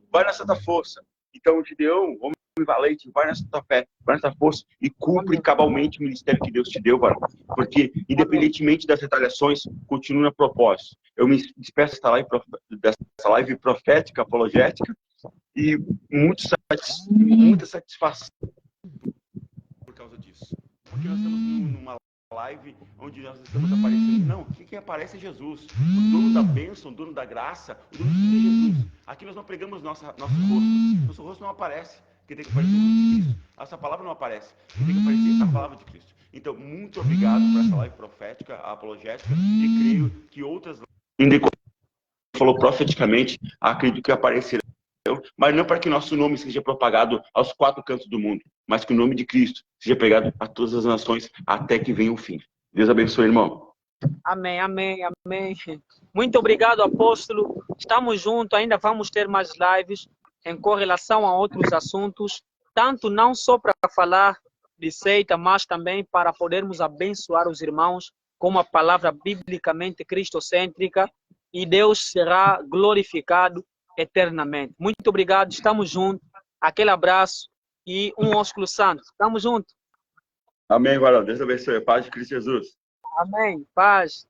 vai nessa tua força. Então, Gideão, homem valente, vai nessa tua fé, vai nessa força e cumpre cabalmente o ministério que Deus te deu, varão. Porque, independentemente das retaliações, continua no propósito. Eu me despeço dessa live profética, apologética, e muita satisfação por causa disso. Porque nós estamos numa live onde nós estamos aparecendo. Não, quem aparece é Jesus. O dono da bênção, o dono da graça, o dono de tudo é Jesus. Aqui nós não pregamos nosso rosto. Nosso rosto não aparece. Quem tem que aparecer é o rosto de Cristo. Essa palavra não aparece. Quem tem que aparecer é a palavra de Cristo. Então, muito obrigado por essa live profética, apologética, e creio que outras falou profeticamente, acredito que aparecerão, mas não para que nosso nome seja propagado aos quatro cantos do mundo, mas que o nome de Cristo seja pregado a todas as nações até que venha o fim. Deus abençoe, irmão. Amém, amém, amém. Muito obrigado, apóstolo. Estamos juntos, ainda vamos ter mais lives em correlação a outros assuntos, tanto não só para falar de seita, mas também para podermos abençoar os irmãos com uma palavra biblicamente cristocêntrica e Deus será glorificado eternamente. Muito obrigado, estamos juntos. Aquele abraço e um ósculo santo. Estamos juntos. Amém, varão. Deus abençoe. Paz de Cristo Jesus. Amém. Paz.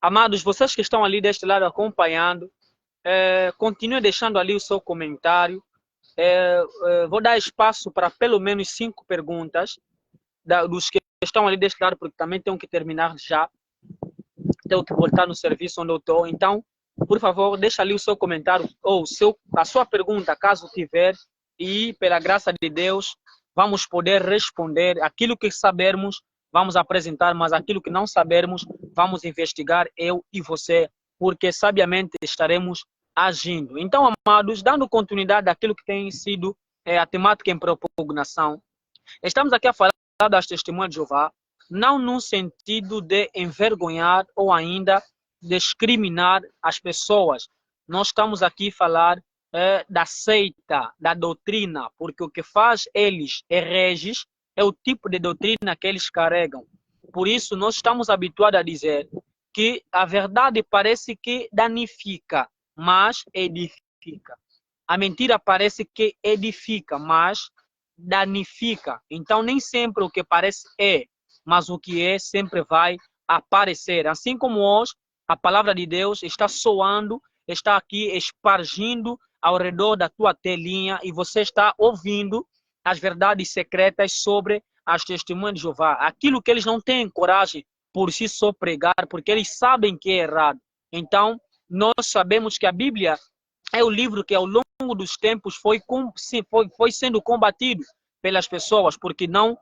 Amados, vocês que estão ali deste lado acompanhando, continue deixando ali o seu comentário. Vou dar espaço para pelo menos 5 perguntas dos que estão ali deste lado, porque também tenho que terminar já. Tenho que voltar no serviço onde eu estou. Então, por favor, deixa ali o seu comentário ou a sua pergunta, caso tiver, e pela graça de Deus, vamos poder responder aquilo que sabermos, vamos apresentar, mas aquilo que não sabermos, vamos investigar, eu e você, porque sabiamente estaremos agindo. Então, amados, dando continuidade àquilo que tem sido a temática em propugnação, estamos aqui a falar das testemunhas de Jeová, não no sentido de envergonhar ou ainda discriminar as pessoas. Nós estamos aqui a falar da seita, da doutrina, porque o que faz eles hereges é o tipo de doutrina que eles carregam. Por isso, nós estamos habituados a dizer que a verdade parece que danifica, mas edifica. A mentira parece que edifica, mas danifica. Então, nem sempre o que parece é, mas o que é sempre vai aparecer. Assim como hoje, a palavra de Deus está soando, está aqui espargindo ao redor da tua telinha e você está ouvindo as verdades secretas sobre as testemunhas de Jeová. Aquilo que eles não têm coragem por si só pregar, porque eles sabem que é errado. Então, nós sabemos que a Bíblia é o livro que ao longo dos tempos foi sendo combatido pelas pessoas, porque não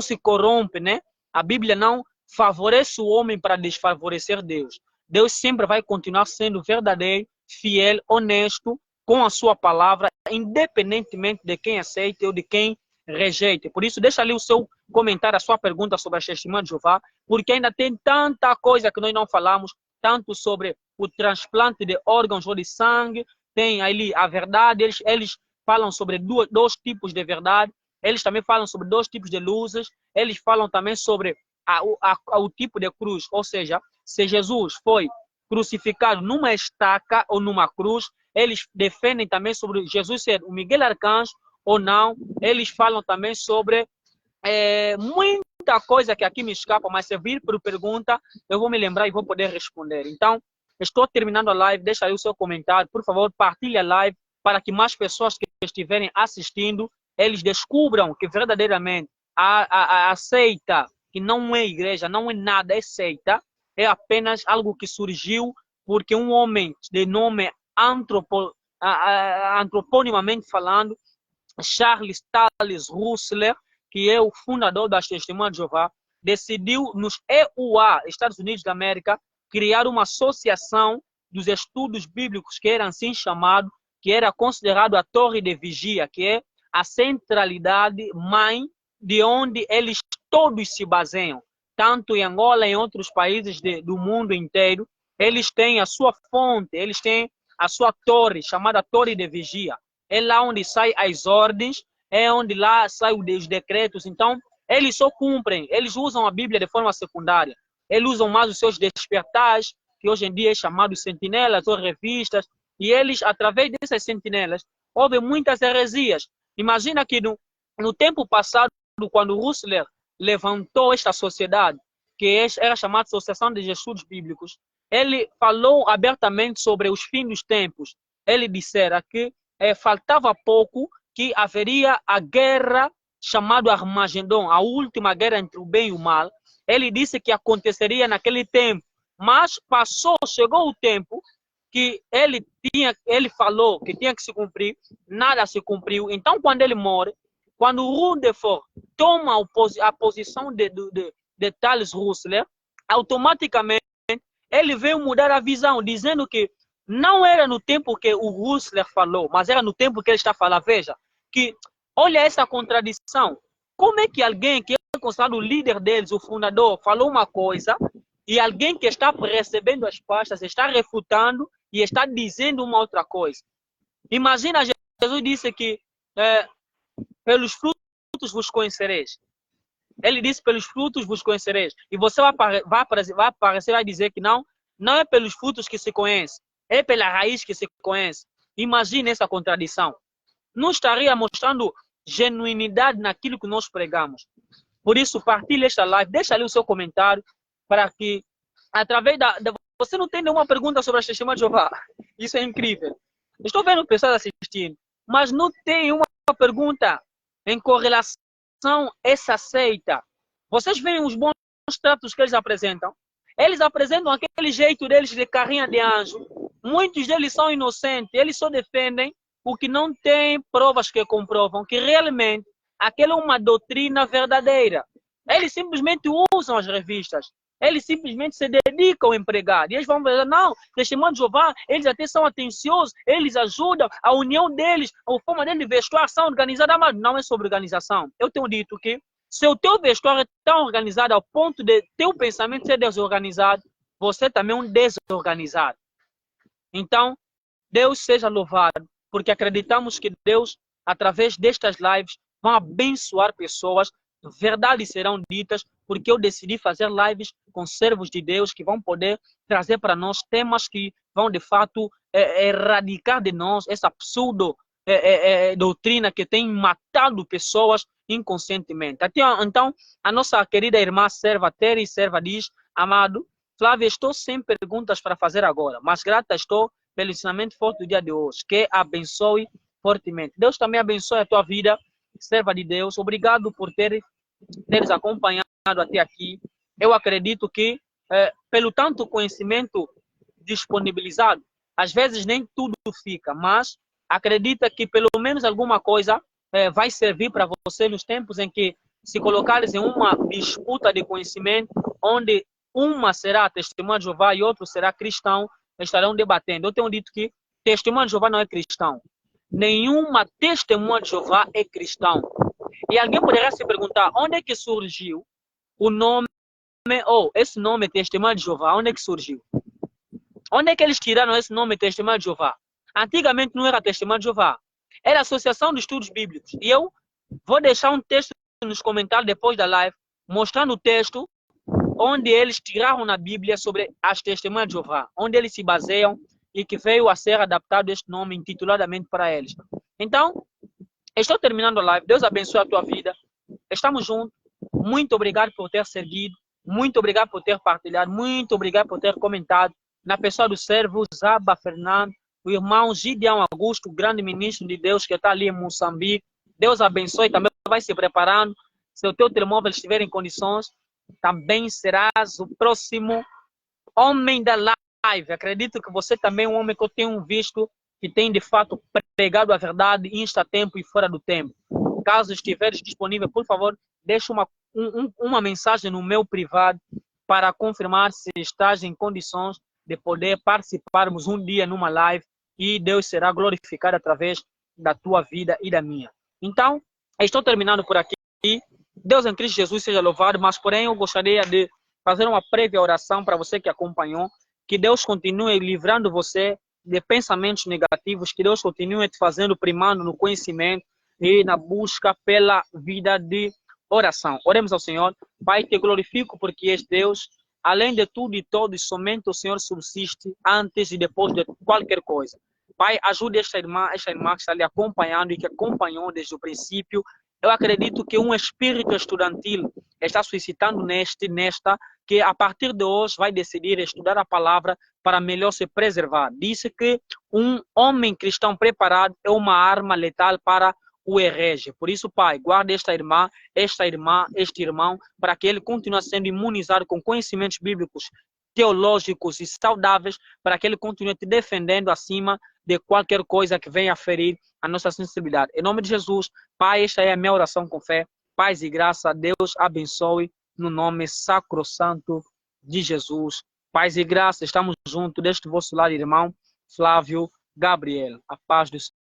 se corrompe, né? A Bíblia não favorece o homem para desfavorecer Deus. Deus sempre vai continuar sendo verdadeiro, fiel, honesto com a sua palavra, independentemente de quem aceite ou de quem rejeite. Por isso, deixa ali o seu comentário, a sua pergunta sobre as testemunhas de Jeová, porque ainda tem tanta coisa que nós não falamos, tanto sobre o transplante de órgãos ou de sangue, tem ali a verdade, eles falam sobre dois tipos de verdade, eles também falam sobre 2 tipos de luzes, eles falam também sobre o tipo de cruz, ou seja, se Jesus foi crucificado numa estaca ou numa cruz, eles defendem também sobre Jesus ser o Miguel Arcanjo ou não, eles falam também sobre muita coisa que aqui me escapa, mas se vir por pergunta, eu vou me lembrar e vou poder responder. Então, estou terminando a live, deixa aí o seu comentário, por favor, partilhe a live para que mais pessoas que estiverem assistindo, eles descubram que verdadeiramente a seita, que não é igreja, não é nada, é seita, é apenas algo que surgiu porque um homem de nome antroponimamente falando, Charles Taze Russell, que é o fundador das Testemunhas de Jeová, decidiu nos EUA, Estados Unidos da América, criar uma associação dos estudos bíblicos, que era assim chamado, que era considerado a torre de vigia, que é a centralidade mãe de onde eles todos se baseiam. Tanto em Angola e em outros países do mundo inteiro, eles têm a sua fonte, eles têm a sua torre, chamada torre de vigia. É lá onde saem as ordens, é onde lá saem os decretos. Então, eles só cumprem, eles usam a Bíblia de forma secundária. Eles usam mais os seus despertares, que hoje em dia é chamado sentinelas ou revistas, e eles, através dessas sentinelas, houve muitas heresias. Imagina que no tempo passado, quando Russell levantou esta sociedade, que era chamada Associação de Estudos Bíblicos, ele falou abertamente sobre os fins dos tempos. Ele dissera que faltava pouco que haveria a guerra chamada Armagedon, a última guerra entre o bem e o mal. Ele disse que aconteceria naquele tempo, mas chegou o tempo que ele falou que tinha que se cumprir, nada se cumpriu. Então, quando ele morre, quando o Rutherford toma a posição de Taze Russell, automaticamente ele veio mudar a visão, dizendo que não era no tempo que o Russell falou, mas era no tempo que ele está falando. Veja, que olha essa contradição. como é que alguém que é considerado o líder deles, o fundador, falou uma coisa e alguém que está recebendo as pastas está refutando e está dizendo uma outra coisa? Imagina, Jesus disse que pelos frutos vos conhecereis. Ele disse, pelos frutos vos conhecereis. E você vai aparecer e vai dizer que não é pelos frutos que se conhece, é pela raiz que se conhece. Imagine essa contradição. Não estaria mostrando genuinidade naquilo que nós pregamos. Por isso, partilhe esta live, deixa ali o seu comentário para que, através você não tem nenhuma pergunta sobre as testemunhas de Jeová. Isso é incrível. Estou vendo pessoas assistindo, mas não tem uma pergunta em correlação a essa seita. Vocês veem os bons tratos que eles apresentam? Eles apresentam aquele jeito deles de carrinha de anjo. Muitos deles são inocentes, eles só defendem o que não tem provas que comprovam que realmente aquela é uma doutrina verdadeira. Eles simplesmente usam as revistas. Eles simplesmente se dedicam a empregar. E eles vão dizer, não, testemunho de Jeová, eles até são atenciosos, eles ajudam, a união deles, a forma deles de vestuário são organizada, mas não é sobre organização. Eu tenho dito que se o teu vestuário é tão organizado ao ponto de teu pensamento ser desorganizado, você também é um desorganizado. Então, Deus seja louvado, porque acreditamos que Deus, através destas lives, vai abençoar pessoas, verdades serão ditas, porque eu decidi fazer lives com servos de Deus que vão poder trazer para nós temas que vão, de fato, erradicar de nós essa pseudo doutrina que tem matado pessoas inconscientemente. Então, a nossa querida irmã serva Terry serva diz, amado, Flávia, estou sem perguntas para fazer agora, mas grata estou pelo ensinamento forte do dia de hoje, que abençoe fortemente. Deus também abençoe a tua vida, serva de Deus. Obrigado por teres acompanhado até aqui. Eu acredito que, pelo tanto conhecimento disponibilizado, às vezes nem tudo fica, mas acredita que pelo menos alguma coisa vai servir para você nos tempos em que se colocares em uma disputa de conhecimento, onde uma será testemunha de Jeová e outro será cristão, estarão debatendo. Eu tenho dito que testemunha de Jeová não é cristão. Nenhuma testemunha de Jeová é cristão. E alguém poderá se perguntar, onde é que surgiu o nome, esse nome testemunha de Jeová, onde é que surgiu? Onde é que eles tiraram esse nome testemunha de Jeová? Antigamente não era testemunha de Jeová, era Associação de Estudos Bíblicos. E eu vou deixar um texto nos comentários depois da live, mostrando o texto onde eles tiraram na Bíblia sobre as testemunhas de Jeová, onde eles se baseiam e que veio a ser adaptado este nome intituladamente para eles. Então, estou terminando a live. Deus abençoe a tua vida. Estamos juntos. Muito obrigado por ter seguido. Muito obrigado por ter partilhado. Muito obrigado por ter comentado. Na pessoa do servo Zaba Fernando, o irmão Gideão Augusto, o grande ministro de Deus que está ali em Moçambique. Deus abençoe. Também vai se preparando. Se o teu telemóvel estiver em condições, também serás o próximo homem da live. Acredito que você também é um homem que eu tenho visto que tem de fato pregado a verdade insta tempo e fora do tempo. Caso estiveres disponível, por favor, deixe uma mensagem no meu privado para confirmar se estás em condições de poder participarmos um dia numa live e Deus será glorificado através da tua vida e da minha. Então, estou terminando por aqui. Deus em Cristo Jesus seja louvado, mas porém eu gostaria de fazer uma prévia oração para você que acompanhou, que Deus continue livrando você de pensamentos negativos, que Deus continue te fazendo primando no conhecimento e na busca pela vida de oração. Oremos ao Senhor. Pai, te glorifico porque és Deus, além de tudo e todos, somente o Senhor subsiste antes e depois de qualquer coisa. Pai, ajude esta irmã que está lhe acompanhando e que acompanhou desde o princípio. Eu acredito que um espírito estudantil está suscitando nesta, que a partir de hoje vai decidir estudar a palavra para melhor se preservar. Disse que um homem cristão preparado é uma arma letal para o herege. Por isso, Pai, guarda esta irmã, este irmão, para que ele continue sendo imunizado com conhecimentos bíblicos, teológicos e saudáveis, para que ele continue te defendendo acima de qualquer coisa que venha a ferir a nossa sensibilidade. Em nome de Jesus, Pai, esta é a minha oração com fé. Paz e graça, Deus abençoe no nome sacrosanto de Jesus. Paz e graça, estamos juntos deste vosso lado, irmão Flávio Gabriel. A paz do Senhor.